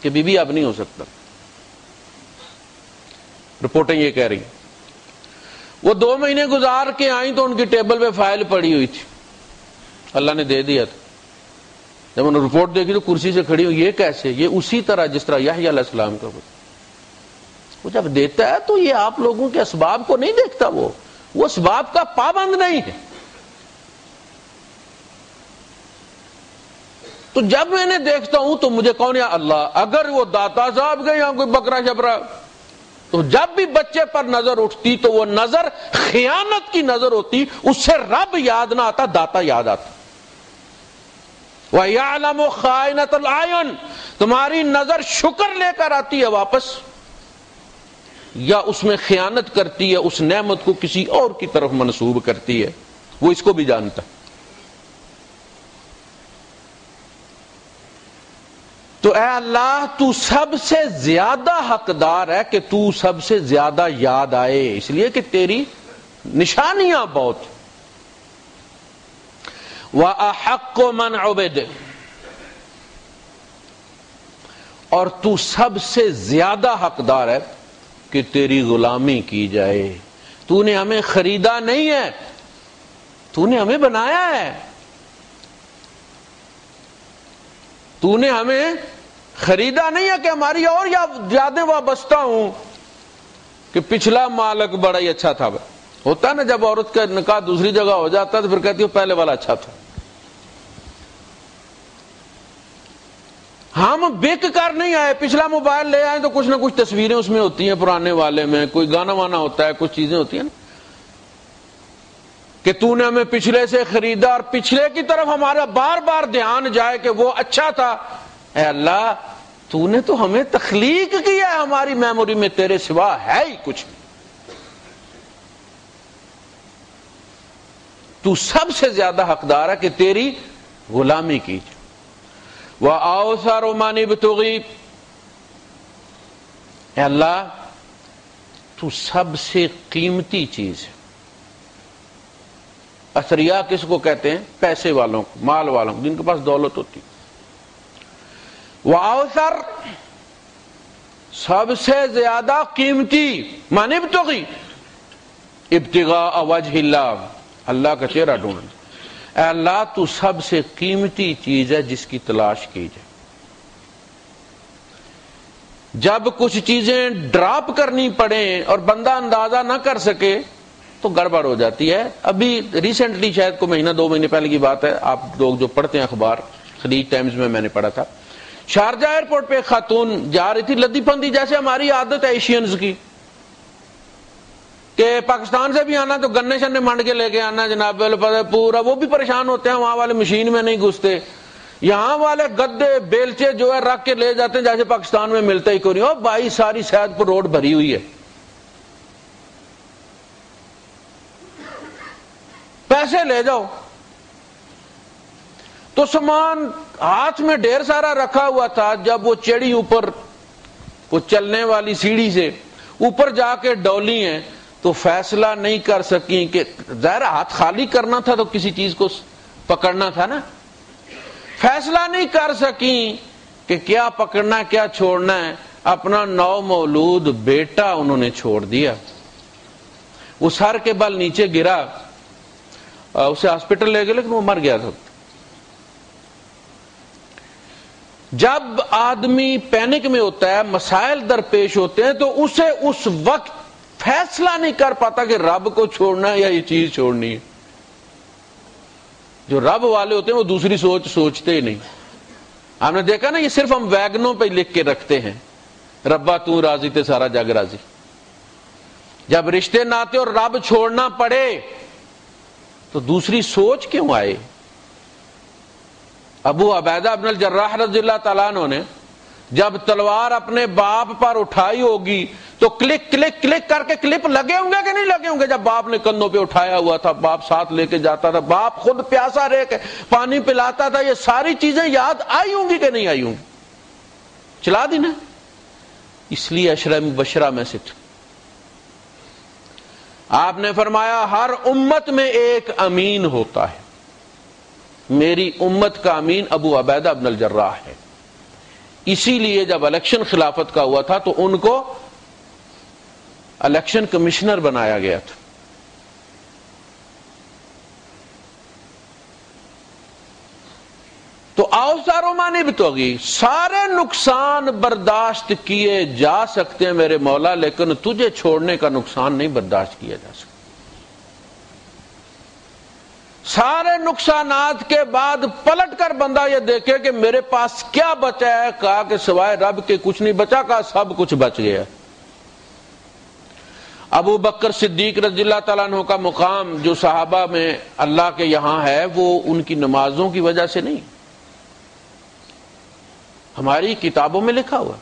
کہ بی بی اب نہیں ہو سکتا. رپورٹیں یہ کہہ رہی ہیں. وہ 2 مہینے گزار کے آئیں تو ان کی ٹیبل پہ فائل پڑی ہوئی تھی، اللہ نے دے دیا تھا. جب انہوں نے رپورٹ دیکھی تو کرسی سے کھڑی ہوئی، یہ کیسے؟ یہ اسی طرح جس طرح یحییٰ علیہ السلام کا وہ جب دیتا ہے تو یہ آپ لوگوں کے اسباب کو نہیں دیکھتا، وہ اسباب کا پابند نہیں ہے. تو جب میں نے دیکھتا ہوں تو مجھے کون یا اللہ، اگر وہ داتا صاحب کے یہاں کوئی بکرا شبرا، تو جب بھی بچے پر نظر اٹھتی تو وہ نظر خیانت کی نظر ہوتی، اس سے رب یاد نہ آتا، داتا یاد آتا. وَيَعْلَمُ خَائِنَةَ الْأَعْيُنِ، تمہاری نظر شکر لے کر آتی ہے واپس، یا اس میں خیانت کرتی ہے، اس نعمت کو کسی اور کی طرف منسوب کرتی ہے، وہ اس کو بھی جانتا. تو اے اللہ تو سب سے زیادہ حقدار ہے کہ تو سب سے زیادہ یاد آئے، اس لیے کہ تیری نشانیاں بہت. وَأَحَقُّ مَنْ عُبِدَ، اور تو سب سے زیادہ حقدار ہے کہ تیری غلامی کی جائے. تو نے ہمیں خریدا نہیں ہے، تو نے ہمیں بنایا ہے. تو نے ہمیں خریدا نہیں ہے کہ ہماری اور یا زیادہ وابستہ ہوں کہ پچھلا مالک بڑا ہی اچھا تھا. ہوتا نا جب عورت کا نکاح دوسری جگہ ہو جاتا تو پھر کہتی ہو پہلے والا اچھا تھا. ہم بک کر نہیں آئے، پچھلا موبائل لے آئے تو کچھ نہ کچھ تصویریں اس میں ہوتی ہیں پرانے والے میں، کوئی گانا وانا ہوتا ہے، کچھ چیزیں ہوتی ہیں نا، کہ تو نے ہمیں پچھلے سے خریدا اور پچھلے کی طرف ہمارا بار بار دھیان جائے کہ وہ اچھا تھا. اے اللہ تو نے تو ہمیں تخلیق کیا ہے، ہماری میموری میں تیرے سوا ہے ہی کچھ نہیں. تو سب سے زیادہ حقدار ہے کہ تیری غلامی کی جائے. وَأَوْثَرُ مَنِ ابْتُغِي، اے اللہ تو سب سے قیمتی چیز ہے. اثریا کس کو کہتے ہیں؟ پیسے والوں کو، مال والوں کو، جن کے پاس دولت ہوتی. وَأَوْثَرُ، سب سے زیادہ قیمتی، مَنِ ابْتُغِي، ابتغاء وجہ اللہ، اللہ کا چہرہ ڈھونڈنا. اے اللہ تو سب سے قیمتی چیز ہے جس کی تلاش کی جائے. جب کچھ چیزیں ڈراپ کرنی پڑیں اور بندہ اندازہ نہ کر سکے تو گڑبڑ ہو جاتی ہے. ابھی ریسنٹلی شاید کو مہینہ 2 مہینے پہلے کی بات ہے، آپ لوگ جو پڑھتے ہیں اخبار، خلیج ٹائمز میں نے پڑھا تھا، شارجہ ایئرپورٹ پہ ایک خاتون جا رہی تھی لدی پھندی، جیسے ہماری عادت ہے ایشینز کی کہ پاکستان سے بھی آنا تو گنے شنے منڈ کے لے کے آنا جناب، پورا وہ بھی پریشان ہوتے ہیں، وہاں والے مشین میں نہیں گھستے، یہاں والے گدے بیلچے جو ہے رکھ کے لے جاتے ہیں جیسے پاکستان میں ملتا ہی کوئی نہیں۔ او بھائی ساری سید پر روڈ بھری ہوئی ہے، پیسے لے جاؤ۔ تو سامان ہاتھ میں ڈھیر سارا رکھا ہوا تھا، جب وہ چڑھی اوپر وہ چلنے والی سیڑھی سے اوپر جا کے ڈولی ہیں تو فیصلہ نہیں کر سکیں کہ ظاہر ہاتھ خالی کرنا تھا تو کسی چیز کو پکڑنا تھا نا، فیصلہ نہیں کر سکیں کہ کیا پکڑنا ہے کیا چھوڑنا ہے، اپنا نو مولود بیٹا انہوں نے چھوڑ دیا، وہ سر کے بل نیچے گرا، اسے ہاسپٹل لے گئے لیکن وہ مر گیا تھا۔ جب آدمی پینک میں ہوتا ہے، مسائل درپیش ہوتے ہیں، تو اسے اس وقت فیصلہ نہیں کر پاتا کہ رب کو چھوڑنا ہے یا یہ چیز چھوڑنی ہے۔ جو رب والے ہوتے ہیں وہ دوسری سوچ سوچتے ہی نہیں۔ ہم نے دیکھا نا، یہ صرف ہم ویگنوں پہ لکھ کے رکھتے ہیں، ربا تو راضی تے سارا جگ راضی۔ جب رشتے ناتے اور رب چھوڑنا پڑے تو دوسری سوچ کیوں آئے؟ ابو عبیدہ بن الجراح رضی اللہ تعالیٰ عنہ نے جب تلوار اپنے باپ پر اٹھائی ہوگی تو کلک کلک کلک کر کے کلپ لگے ہوں گے کہ نہیں لگے ہوں گے؟ جب باپ نے کندھوں پہ اٹھایا ہوا تھا، باپ ساتھ لے کے جاتا تھا، باپ خود پیاسا رہ کے پانی پلاتا تھا، یہ ساری چیزیں یاد آئی ہوں گی کہ نہیں آئی ہوں گی؟ چلا دی نا، اس لیے عشرہ مبشرہ میں سے تھا۔ آپ نے فرمایا ہر امت میں ایک امین ہوتا ہے، میری امت کا امین ابو عبیدہ بن الجراح ہے۔ اسی لیے جب الیکشن خلافت کا ہوا تھا تو ان کو الیکشن کمشنر بنایا گیا تھا۔ تو اوساروں مانی بھی تو گی، سارے نقصان برداشت کیے جا سکتے ہیں میرے مولا، لیکن تجھے چھوڑنے کا نقصان نہیں برداشت کیا جا سکتا۔ سارے نقصانات کے بعد پلٹ کر بندہ یہ دیکھے کہ میرے پاس کیا بچا ہے، کہا کہ سوائے رب کے کچھ نہیں بچا، کہا سب کچھ بچ گیا۔ ابو بکر صدیق رضی اللہ تعالیٰ عنہ کا مقام جو صحابہ میں اللہ کے یہاں ہے وہ ان کی نمازوں کی وجہ سے نہیں، ہماری کتابوں میں لکھا ہوا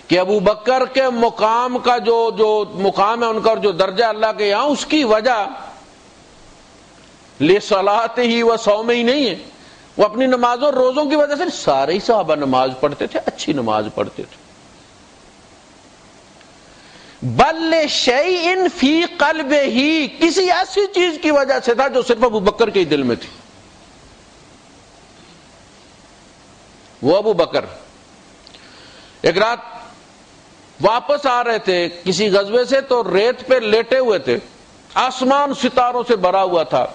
کہ ابو بکر کے مقام کا جو مقام ہے ان کا اور جو درجہ اللہ کے یہاں، اس کی وجہ لِصَلَاتِهِ وَصَوْمِهِ نہیں ہے، وہ اپنی نمازوں اور روزوں کی وجہ سے سارے ہی صحابہ نماز پڑھتے تھے، اچھی نماز پڑھتے تھے۔ بَلْ لِشَيْءٍ فِي قَلْبِهِ، کسی ایسی چیز کی وجہ سے تھا جو صرف ابو بکر کے دل میں تھی۔ وہ ابو بکر ایک رات واپس آ رہے تھے کسی غزوے سے، تو ریت پہ لیٹے ہوئے تھے، آسمان ستاروں سے بھرا ہوا تھا۔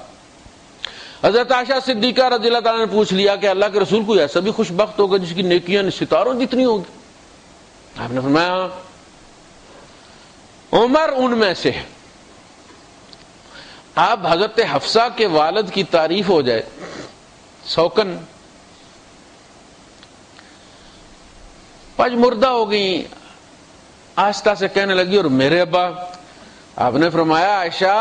حضرت عائشہ صدیقہ رضی اللہ تعالیٰ نے پوچھ لیا کہ اللہ کے رسول کوئی ایسا بھی خوش بخت ہوگا جس کی نیکیاں ستاروں جتنی ہوگی؟ آپ نے فرمایا عمر ان میں سے ہے۔ آپ حضرت حفصہ کے والد کی تعریف ہو جائے، سوکن پج مردہ ہو گئی، آہستہ سے کہنے لگی اور میرے ابا؟ آپ نے فرمایا عائشہ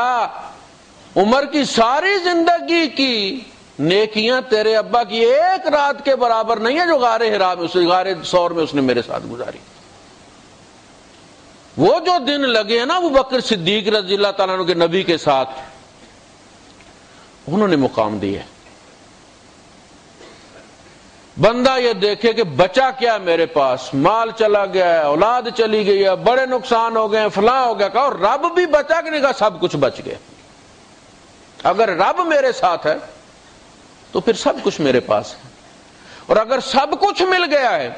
عمر کی ساری زندگی کی نیکیاں تیرے ابا کی ایک رات کے برابر نہیں ہے جو غار حرا میں، غار ثور میں اس نے میرے ساتھ گزاری۔ وہ جو دن لگے ہیں نا ابو بکر صدیق رضی اللہ تعالیٰ عنہ کے نبی کے ساتھ، انہوں نے مقام دیا۔ بندہ یہ دیکھے کہ بچا کیا میرے پاس، مال چلا گیا ہے، اولاد چلی گئی ہے، بڑے نقصان ہو گئے، فلاں ہو گیا، کہا اور رب بھی بچا کہ نہیں؟ کہا سب کچھ بچ گیا۔ اگر رب میرے ساتھ ہے تو پھر سب کچھ میرے پاس ہے، اور اگر سب کچھ مل گیا ہے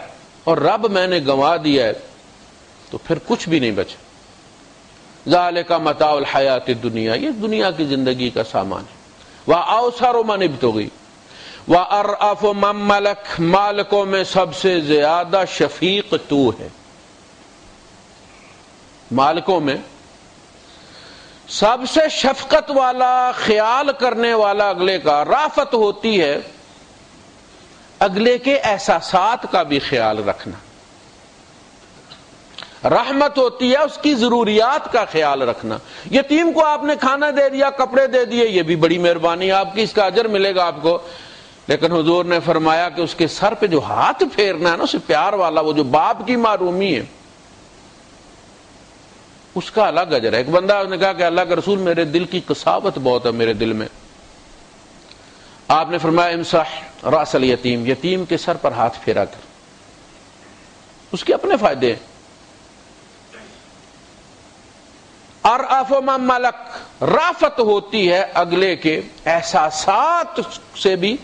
اور رب میں نے گنوا دیا ہے تو پھر کچھ بھی نہیں بچا۔ ذالک متاع الحیات الدنیا، یہ دنیا کی زندگی کا سامان ہے۔ وَأَوْسَرُ مَنِ ابْتُغِي وَأَرْأَفُ مَن مَلَكَ، مالکوں میں سب سے زیادہ شفیق تو ہے، مالکوں میں سب سے شفقت والا، خیال کرنے والا اگلے کا، رافت ہوتی ہے اگلے کے احساسات کا بھی خیال رکھنا، رحمت ہوتی ہے اس کی ضروریات کا خیال رکھنا۔ یتیم کو آپ نے کھانا دے دیا، کپڑے دے دیے، یہ بھی بڑی مہربانی آپ کی، اس کا اجر ملے گا آپ کو، لیکن حضور نے فرمایا کہ اس کے سر پہ جو ہاتھ پھیرنا ہے نا، اسے پیار والا، وہ جو باپ کی محرومی ہے، اس کا الگ اجر ہے۔ ایک بندہ نے کہا کہ اللہ کے رسول میرے دل کی قساوت بہت ہے میرے دل میں، آپ نے فرمایا امسح راس الیتیم، یتیم کے سر پر ہاتھ پھیرا کر، اس کے اپنے فائدے ہیں۔ ارأف من ملک، رافت ہوتی ہے اگلے کے احساسات سے بھی،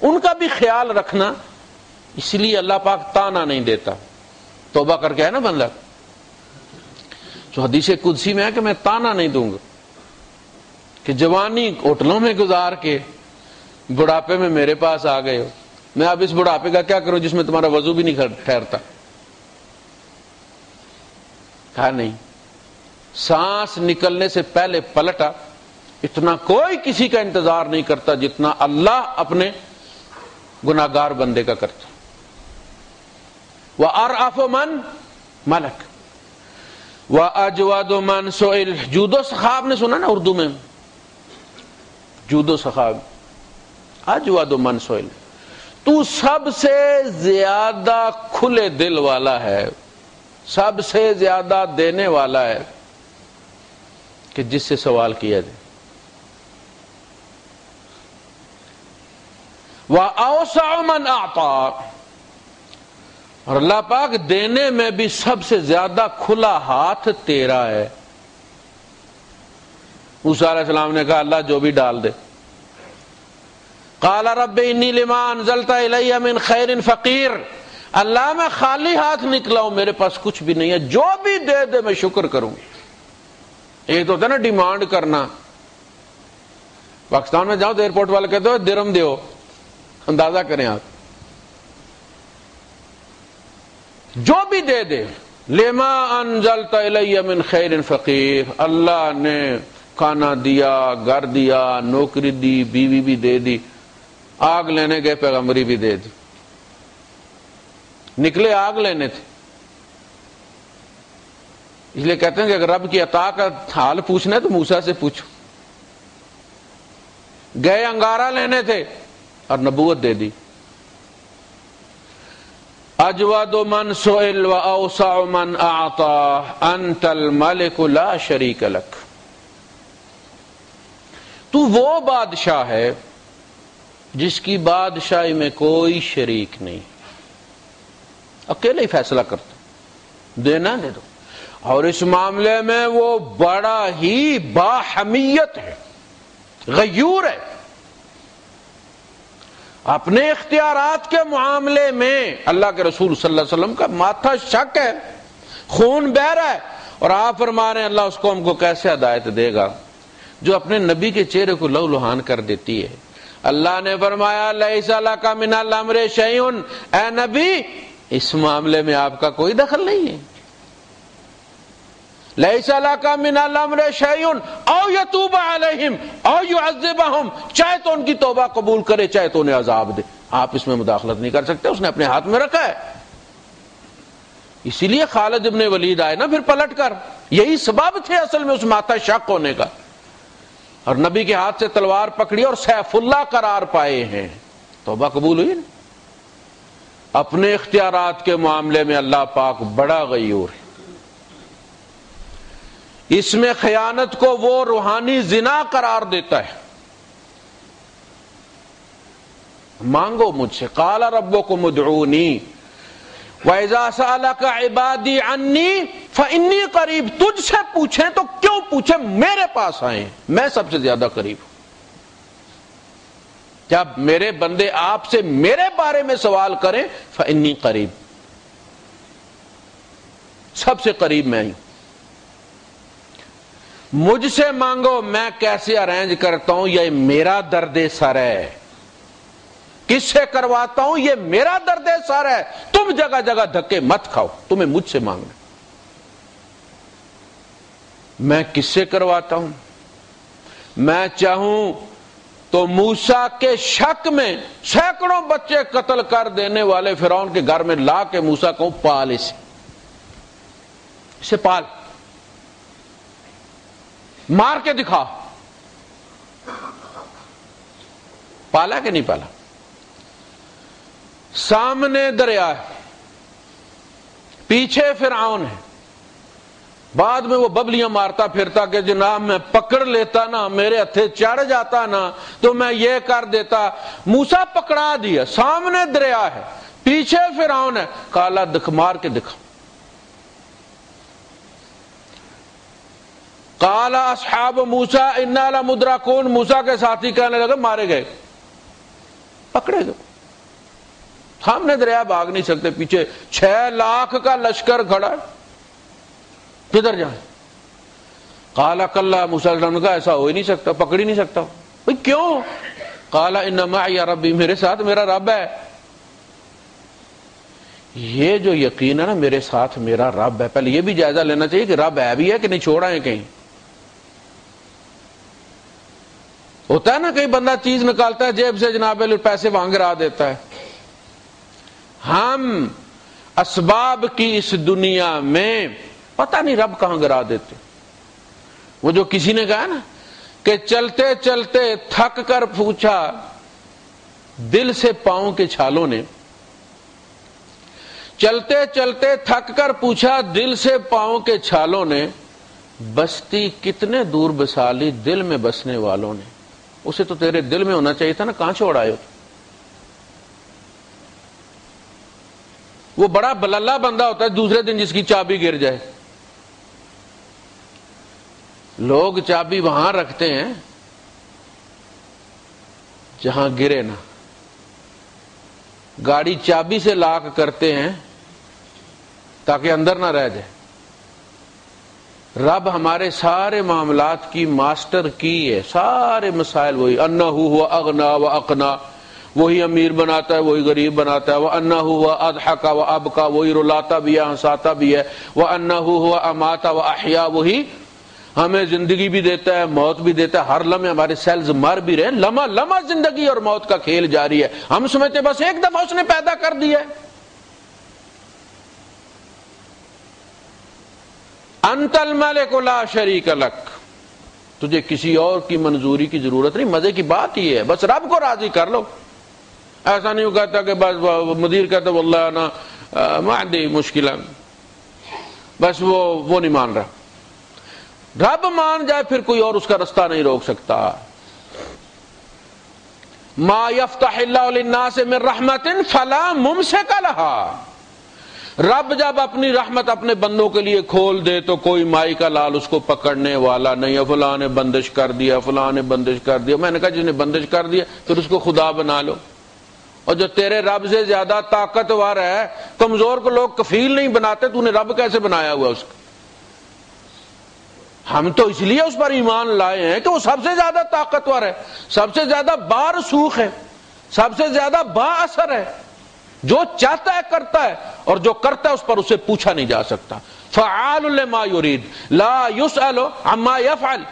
ان کا بھی خیال رکھنا، اس لیے اللہ پاک تانا نہیں دیتا۔ توبہ کر کے ہے نا بندہ، جو حدیث قدسی میں ہے کہ میں تانا نہیں دوں گا، کہ جوانی ہوٹلوں میں گزار کے بڑھاپے میں میرے پاس آ گئے ہو، میں اب اس بڑھاپے کا کیا کروں جس میں تمہارا وضو بھی نہیں ٹھہرتا۔ کہا نہیں، سانس نکلنے سے پہلے پلٹا، اتنا کوئی کسی کا انتظار نہیں کرتا جتنا اللہ اپنے گناہگار بندے کا کرتا۔ وَأَرْأَفُ مَنْ مَلَكَ وَأَجْوَدُ مَنْ سُئِلَ، جود و سخا آپ نے سنا نا اردو میں، جود و سخا، اجود من سئل، تو سب سے زیادہ کھلے دل والا ہے، سب سے زیادہ دینے والا ہے کہ جس سے سوال کیا جائے۔ وَأَوْسَعُ مَنْ أَعْطَى، اور اللہ پاک دینے میں بھی سب سے زیادہ کھلا ہاتھ تیرا ہے۔ موسیٰ علیہ السلام نے کہا اللہ جو بھی ڈال دے۔ قال رب انی لما انزلت الی من خیر فقیر، اللہ میں خالی ہاتھ نکلا ہوں، میرے پاس کچھ بھی نہیں ہے، جو بھی دے دے میں شکر کروں۔ ایک تو ہوتا ہے نا ڈیمانڈ کرنا، پاکستان میں جاؤ تو ایئرپورٹ والے کہتے ہو درم دیو، اندازہ کریں آپ، جو بھی دے دے۔ لما انزلت الی من خیر فقیر، اللہ نے کھانا دیا، گھر دیا، نوکری دی، بیوی بھی دے دی، آگ لینے گئے پیغمبری بھی دے دی، نکلے آگ لینے تھے۔ اس لیے کہتے ہیں کہ اگر رب کی عطا کا حال پوچھنا ہے تو موسیٰ سے پوچھو، گئے انگارہ لینے تھے اور نبوت دے دی۔ اجود من سئل واوسع من اعطى انت الملك لا شریک لک، تو وہ بادشاہ ہے جس کی بادشاہی میں کوئی شریک نہیں، اکیلے ہی فیصلہ کرتا، دینا دے دو، اور اس معاملے میں وہ بڑا ہی باحمیت ہے، غیور ہے، اپنے اختیارات کے معاملے میں اللہ کے رسول صلی اللہ علیہ وسلم کا ماتھا شک ہے، خون بہ رہا ہے، اور آپ فرما رہے ہیں اللہ اس قوم کو کیسے ہدایت دے گا جو اپنے نبی کے چہرے کو لو لہان کر دیتی ہے۔ اللہ نے فرمایا لیس لک من الامر شیء، اے نبی اس معاملے میں آپ کا کوئی دخل نہیں ہے۔ لیس لک من الامر شیء او یتوب علیہم او یعذبہم، چاہے تو ان کی توبہ قبول کرے چاہے تو انہیں عذاب دے، آپ اس میں مداخلت نہیں کر سکتے، اس نے اپنے ہاتھ میں رکھا ہے۔ اسی لیے خالد ابن ولید آئے نا پھر پلٹ کر، یہی سبب تھے اصل میں اس ماتھا شک ہونے کا، اور نبی کے ہاتھ سے تلوار پکڑی اور سیف اللہ قرار پائے ہیں، توبہ قبول ہوئی نا۔ اپنے اختیارات کے معاملے میں اللہ پاک بڑا غیور ہے، اس میں خیانت کو وہ روحانی زنا قرار دیتا ہے۔ مانگو مجھ سے، قال ربکم ادعونی وَإِذَا سَأَلَكَ عِبَادِي عَنِّي فَإِنِّي قریب، تجھ سے پوچھیں تو کیوں پوچھیں، میرے پاس آئیں، میں سب سے زیادہ قریب ہوں۔ جب میرے بندے آپ سے میرے بارے میں سوال کریں فَإِنِّي قریب، سب سے قریب میں ہوں۔ مجھ سے مانگو، میں کیسے ارینج کرتا ہوں، یہ میرا درد سر ہے، کس سے کرواتا ہوں یہ میرا درد سر ہے، تم جگہ جگہ دھکے مت کھاؤ، تمہیں مجھ سے مانگنا، میں کس سے کرواتا ہوں، میں چاہوں تو موسیٰ کے شک میں سینکڑوں بچے قتل کر دینے والے فرعون کے گھر میں لا کے موسیٰ کو پال اسے پال، مار کے دکھا، پالا کہ نہیں پالا؟ سامنے دریا ہے، پیچھے فرعون ہے، بعد میں وہ ببلیاں مارتا پھرتا کہ جناب میں پکڑ لیتا نا، میرے ہتھے چڑھ جاتا نا تو میں یہ کر دیتا۔ موسیٰ پکڑا دیا، سامنے دریا ہے، پیچھے فرعون ہے، کالا مار کے دکھا۔ قال اصحاب موسیٰ انا لمدرکون، موسیٰ کے ساتھی کہنے لگے مارے گئے، پکڑے گئے۔ سامنے دریا، بھاگ نہیں سکتے، پیچھے 6 لاکھ کا لشکر کھڑا ہے، کدھر جائیں؟ قال کلا، موسیٰ علیہ السلام نے کہا ایسا ہو ہی نہیں سکتا، پکڑ ہی نہیں سکتا۔ بھئی کیوں؟ قال ان معی ربی، میرے ساتھ میرا رب ہے۔ یہ جو یقین ہے نا میرے ساتھ میرا رب ہے، پہلے یہ بھی جائزہ لینا چاہیے کہ رب ہے بھی ہے کہ نہیں، چھوڑا ہے کہیں۔ ہوتا ہے نا کئی بندہ چیز نکالتا ہے جیب سے، جناب پیسے وہاں گرا دیتا ہے۔ ہم اسباب کی اس دنیا میں پتہ نہیں رب کہاں گرا دیتے۔ وہ جو کسی نے کہا نا کہ چلتے چلتے تھک کر پوچھا دل سے پاؤں کے چھالوں نے، چلتے چلتے تھک کر پوچھا دل سے پاؤں کے چھالوں نے، بستی کتنے دور بسا لی دل میں بسنے والوں نے۔ اسے تو تیرے دل میں ہونا چاہیے تھا نا، کہاں چھوڑ آئے ہو؟ وہ بڑا بلالہ بندہ ہوتا ہے دوسرے دن جس کی چابی گر جائے۔ لوگ چابی وہاں رکھتے ہیں جہاں گرے نہ، گاڑی چابی سے لاک کرتے ہیں تاکہ اندر نہ رہ جائے۔ رب ہمارے سارے معاملات کی ماسٹر کی ہے، سارے مسائل وہی، انہ ہوا اغنا و اقنا، وہی امیر بناتا ہے وہی غریب بناتا ہے، وانہ ہوا اضحک و ابکا، وہی رلاتا بھی ہے ہنساتا بھی ہے، وانہ ہوا امات و احیا، وہی ہمیں زندگی بھی دیتا ہے موت بھی دیتا ہے، ہر لمحے ہمارے سیلز مر بھی رہے، لمحہ لمحہ زندگی اور موت کا کھیل جاری ہے۔ ہم سمجھتے بس ایک دفعہ اس نے پیدا کر دیا ہے۔ انت الملک لا شریک لک، تجھے کسی اور کی منظوری کی ضرورت نہیں۔ مزے کی بات یہ ہے بس رب کو راضی کر لو۔ ایسا نہیں کہتا کہ بس مدیر کہتا واللہ انا ما عندي مشکلہ، بس وہ نہیں مان رہا۔ رب مان جائے پھر کوئی اور اس کا رستہ نہیں روک سکتا۔ ما یفتح اللہ للناس من رحمت فلا ممسک لها، رب جب اپنی رحمت اپنے بندوں کے لیے کھول دے تو کوئی مائی کا لال اس کو پکڑنے والا نہیں ہے۔ فلاں نے بندش کر دیا، فلاں نے بندش کر دیا، میں نے کہا جس نے بندش کر دیا پھر اس کو خدا بنا لو۔ اور جو تیرے رب سے زیادہ طاقتور ہے، کمزور کو لوگ کفیل نہیں بناتے، تو نے رب کیسے بنایا ہوا اس کو؟ ہم تو اس لیے اس پر ایمان لائے ہیں کہ وہ سب سے زیادہ طاقتور ہے، سب سے زیادہ بارسوخ ہے، سب سے زیادہ با اثر ہے، جو چاہتا ہے کرتا ہے، اور جو کرتا ہے اس پر اسے پوچھا نہیں جا سکتا۔ فعال لما یرید لا یسأل عما یفعل،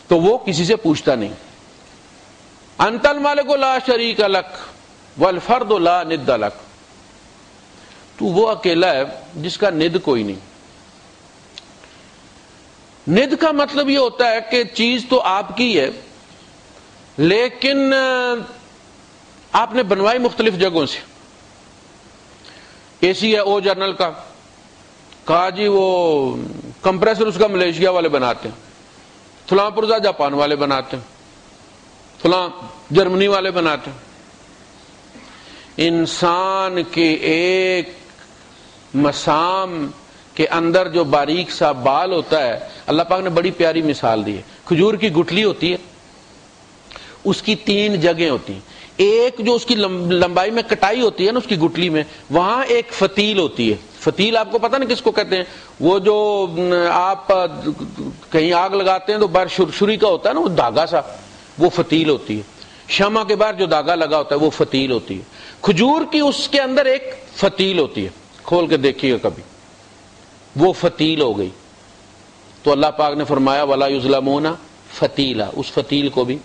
تو وہ کسی سے پوچھتا نہیں۔ انت الملک لا شریک لک والفرد لا ند لک، تو وہ اکیلا ہے جس کا ند کوئی نہیں۔ ند کا مطلب یہ ہوتا ہے کہ چیز تو آپ کی ہے لیکن آپ نے بنوائی مختلف جگہوں سے۔ اے سی ہے او جرنل کا، کہا جی وہ کمپریسر اس کا ملیشیا والے بناتے ہیں، فلاں پرزا جاپان والے بناتے ہیں، فلاں جرمنی والے بناتے ہیں۔ انسان کے ایک مسام کے اندر جو باریک سا بال ہوتا ہے، اللہ پاک نے بڑی پیاری مثال دی ہے۔ کھجور کی گٹلی ہوتی ہے، اس کی 3 جگہیں ہوتی ہیں۔ ایک جو اس کی لمبائی میں کٹائی ہوتی ہے نا اس کی گٹلی میں، وہاں ایک فتیل ہوتی ہے۔ فتیل آپ کو پتہ نا کس کو کہتے ہیں؟ وہ جو آپ کہیں آگ لگاتے ہیں تو بار شری کا ہوتا ہے نا وہ دھاگا سا، وہ فتیل ہوتی ہے۔ شمع کے بعد جو دھاگا لگا ہوتا ہے وہ فتیل ہوتی ہے۔ کھجور کی اس کے اندر ایک فتیل ہوتی ہے، کھول کے دیکھیے گا کبھی، وہ فتیل ہو گئی۔ تو اللہ پاک نے فرمایا ولا یظلمون فتیلا، اس فتیل کو بھی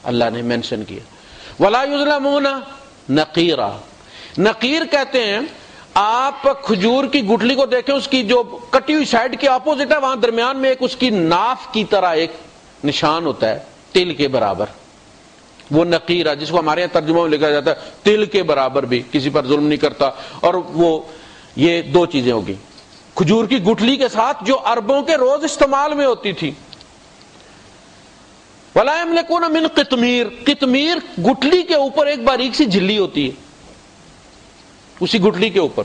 اللہ نے مینشن کیا. ولا یظلمون نقیرا، نقیر کہتے ہیں آپ کھجور کی گٹلی کو دیکھیں، اس کی جو کٹی ہوئی سائڈ کے اپوزٹ ہے وہاں درمیان میں ایک اس کی ناف کی طرح ایک نشان ہوتا ہے تل کے برابر، وہ نقیر ہے، جس کو ہمارے یہاں ترجمہ میں لکھا جاتا ہے تل کے برابر بھی، کسی پر ظلم نہیں کرتا. اور وہ یہ دو چیزیں ہوگی کھجور کی گٹلی کے ساتھ جو عربوں کے روز استعمال میں ہوتی تھی. وَلَا يَمْلِكُونَ مِنْ قِطْمِيرٍ، قطمیر گٹلی کے اوپر ایک باریک سی جھلی ہوتی ہے، اسی گٹلی کے اوپر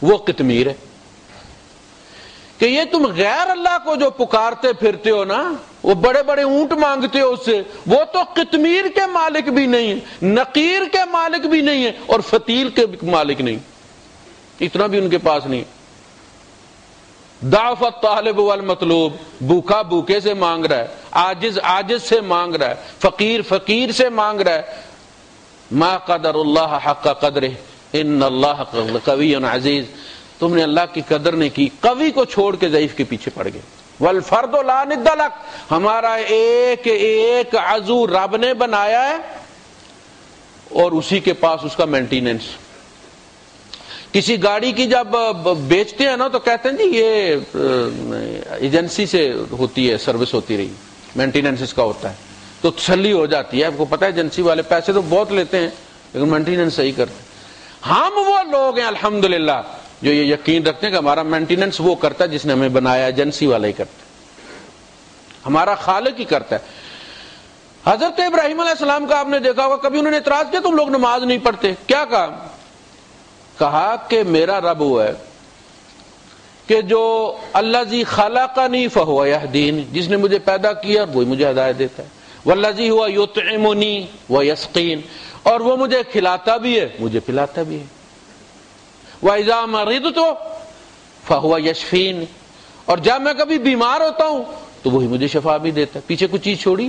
وہ قطمیر ہے. کہ یہ تم غیر اللہ کو جو پکارتے پھرتے ہو نا، وہ بڑے بڑے اونٹ مانگتے ہو اس سے، وہ تو قطمیر کے مالک بھی نہیں ہے، نقیر کے مالک بھی نہیں ہے، اور فتیل کے مالک نہیں، اتنا بھی ان کے پاس نہیں. ضعف الطالب والمطلوب، بھوکا بھوکے سے مانگ رہا ہے، عاجز عاجز سے مانگ رہا ہے، فقیر فقیر سے مانگ رہا ہے. ما قدر اللہ حق قدرہ ان اللہ قوی عزیز، تم نے اللہ کی قدر نہیں کی، قوی کو چھوڑ کے ضعیف کے پیچھے پڑ گئے. والفرد لا ند لک، ہمارا ایک ایک عضو رب نے بنایا ہے اور اسی کے پاس اس کا مینٹیننس. کسی گاڑی کی جب بیچتے ہیں نا تو کہتے ہیں جی یہ ایجنسی سے ہوتی ہے، سروس ہوتی رہی، مینٹیننس اس کا ہوتا ہے، تو تسلی ہو جاتی ہے. آپ کو پتہ ہے ایجنسی والے پیسے تو بہت لیتے ہیں لیکن مینٹیننس صحیح کرتے ہیں. ہم وہ لوگ ہیں الحمدللہ جو یہ یقین رکھتے ہیں کہ ہمارا مینٹیننس وہ کرتا ہے جس نے ہمیں بنایا، ایجنسی والا ہی کرتا ہے، ہمارا خالق ہی کرتا ہے. حضرت ابراہیم علیہ السلام کا آپ نے دیکھا ہوگا، کبھی انہوں نے اعتراض کیا تم لوگ نماز نہیں پڑھتے. کیا کہا کہ میرا رب وہ ہے کہ جو الذی خلقنی فہو یہدین، جس نے مجھے پیدا کیا وہی مجھے ہدایت دیتا ہے. والذی ہوا یطعمنی ویسقین، اور وہ مجھے کھلاتا بھی ہے مجھے پلاتا بھی ہے. وَإِذَا مَرِضْتُ فَهُوَ يَشْفِينِ، اور جب میں کبھی بیمار ہوتا ہوں تو وہی مجھے شفا بھی دیتا ہے. پیچھے کچھ چیز چھوڑی،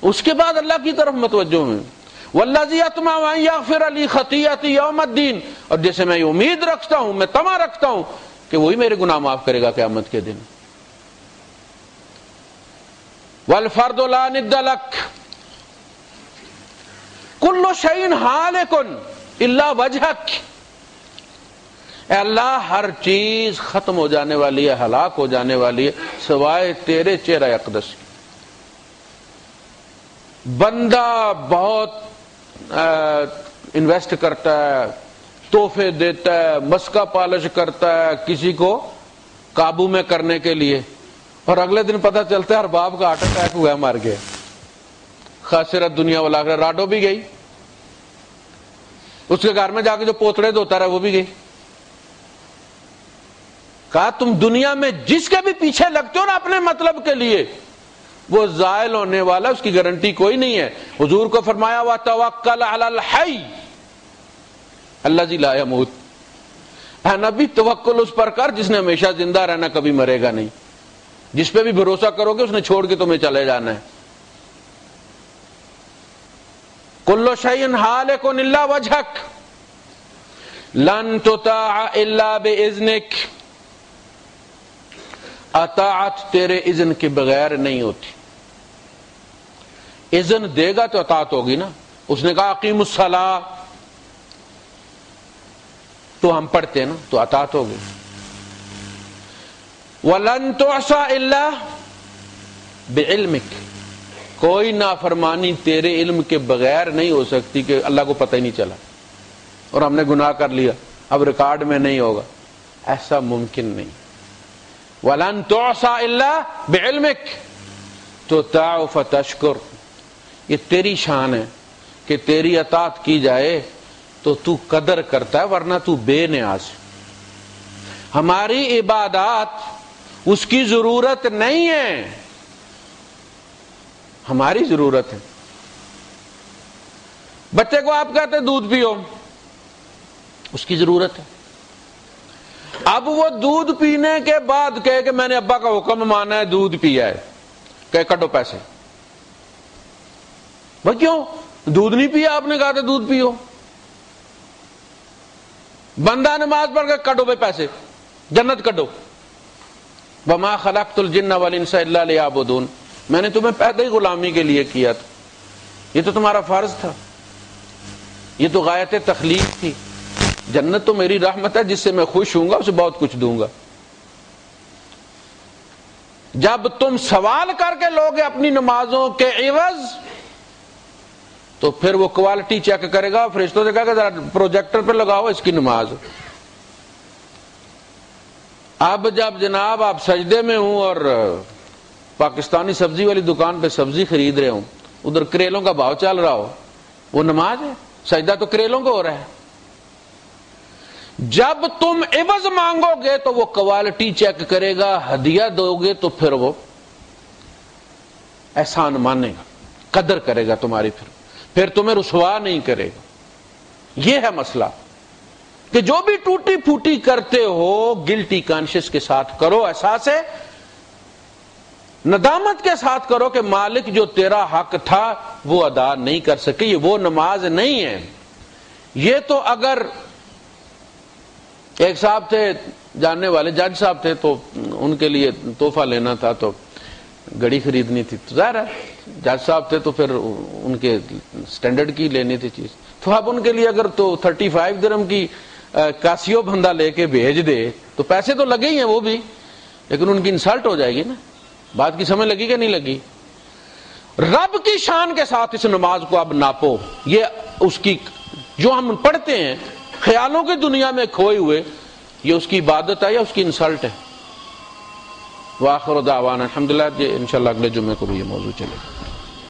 اس کے بعد اللہ کی طرف متوجہ ہیں. وَالَّذِي أَطْمَعُ أَن يَغْفِرَ لِي خَطِيئَتِي يَوْمَ الدِّينِ، اور جیسے میں امید رکھتا ہوں، میں طمع رکھتا ہوں کہ وہی میرے گناہ معاف کرے گا قیامت کے دن. وَالْفَرْدُ لَا نِدَّ لَكَ كُلُّ شَيْءٍ هَالِكٌ إِلَّا وَجْهَكَ، اے اللہ ہر چیز ختم ہو جانے والی ہے، ہلاک ہو جانے والی ہے سوائے تیرے چہرہ اقدس کی. بندہ بہت انویسٹ کرتا ہے، تحفے دیتا ہے، مسکا پالش کرتا ہے کسی کو قابو میں کرنے کے لیے، اور اگلے دن پتہ چلتا ہے ہر باپ کا ہارٹ اٹیک ہوا ہے، مر گیا. خاسرت دنیا والآخرہ. راڈو بھی گئی، اس کے گھر میں جا کے جو پوتڑے دھوتا رہا وہ بھی گئی. کہا تم دنیا میں جس کے بھی پیچھے لگتے ہو نا اپنے مطلب کے لیے، وہ زائل ہونے والا، اس کی گارنٹی کوئی نہیں ہے. حضور کو فرمایا وَتَوَكَّلْ عَلَى الْحَيِّ الَّذِي لَا يَمُوتُ، اے نبی توکل اس پر کر جس نے ہمیشہ زندہ رہنا، کبھی مرے گا نہیں. جس پہ بھی بھروسہ کرو گے اس نے چھوڑ کے تمہیں چلے جانا ہے. كُلُّ شَيْءٍ هَالِكٌ إِلَّا وَجْهَكَ لَن تُطَاعَ إِلَّا بِإِذْنِكَ، اطاعت تیرے اذن کے بغیر نہیں ہوتی. اذن دے گا تو اطاعت ہوگی نا. اس نے کہا اقیم الصلاۃ، تو ہم پڑھتے ہیں نا تو اطاعت ہوگی. وَلَن تُعْصَى إِلَّا بِعِلْمِكَ، کوئی نافرمانی تیرے علم کے بغیر نہیں ہو سکتی کہ اللہ کو پتہ ہی نہیں چلا اور ہم نے گناہ کر لیا اب ریکارڈ میں نہیں ہوگا، ایسا ممکن نہیں. وَلَن تُعْصَى إِلَّا بِعِلْمِكَ تُطَاعُ فَتَشْكُرُ، یہ تیری شان ہے کہ تیری اطاعت کی جائے تو تو قدر کرتا ہے، ورنہ تو بے نیاز. ہماری عبادات اس کی ضرورت نہیں ہے، ہماری ضرورت ہے. بچے کو آپ کہتے دودھ پیو، اس کی ضرورت ہے. اب وہ دودھ پینے کے بعد کہے کہ میں نے ابا کا حکم مانا ہے، دودھ پیا ہے، کہ کٹو پیسے. بھائی کیوں؟ دودھ نہیں پیا، آپ نے کہا تھا دودھ پیو. بندہ نماز پڑھ کے کٹو بھائی پیسے، جنت کٹو. وما خلقت الجن والانس الا لیعبدون، میں نے تمہیں پیدا ہی غلامی کے لیے کیا تھا، یہ تو تمہارا فرض تھا، یہ تو غایت تخلیق تھی۔ جنت تو میری رحمت ہے، جس سے میں خوش ہوں گا اسے بہت کچھ دوں گا۔ جب تم سوال کر کے لوگے اپنی نمازوں کے عوض، تو پھر وہ کوالٹی چیک کرے گا، فرشتوں سے کہا کہ ذرا پروجیکٹر پہ لگاؤ اس کی نماز۔ اب جب جناب آپ سجدے میں ہوں اور پاکستانی سبزی والی دکان پہ سبزی خرید رہے ہوں، ادھر کریلوں کا بھاؤ چل رہا ہو، وہ نماز ہے؟ سجدہ تو کریلوں کو ہو رہا ہے۔ جب تم عوض مانگو گے تو وہ کوالٹی چیک کرے گا، ہدیہ دو گے تو پھر وہ احسان مانے گا، قدر کرے گا تمہاری، پھر تمہیں رسوا نہیں کرے گا۔ یہ ہے مسئلہ کہ جو بھی ٹوٹی پھوٹی کرتے ہو گلٹی کانشیس کے ساتھ کرو، احساس ندامت کے ساتھ کرو کہ مالک جو تیرا حق تھا وہ ادا نہیں کر سکے، یہ وہ نماز نہیں ہے۔ یہ تو اگر ایک صاحب تھے جاننے والے، جج صاحب تھے، تو ان کے لیے تحفہ لینا تھا تو گھڑی خریدنی تھی، تو ظاہر ہے جج صاحب تھے تو پھر ان کے سٹینڈرڈ کی لینی تھی چیز، تو اب ان کے لیے اگر تو 35 درہم کی کاسیو بندہ لے کے بھیج دے تو پیسے تو لگے ہی ہیں وہ بھی، لیکن ان کی انسلٹ ہو جائے گی نا۔ بات کی سمجھ لگی کہ نہیں لگی؟ رب کی شان کے ساتھ اس نماز کو اب ناپو، یہ اس کی جو ہم پڑھتے ہیں خیالوں کی دنیا میں کھوئے ہوئے، یہ اس کی عبادت ہے یا اس کی انسلٹ ہے؟ وآخر دعوانا الحمدللہ۔ انشاءاللہ اگلے جمعے کو بھی یہ موضوع چلے گا۔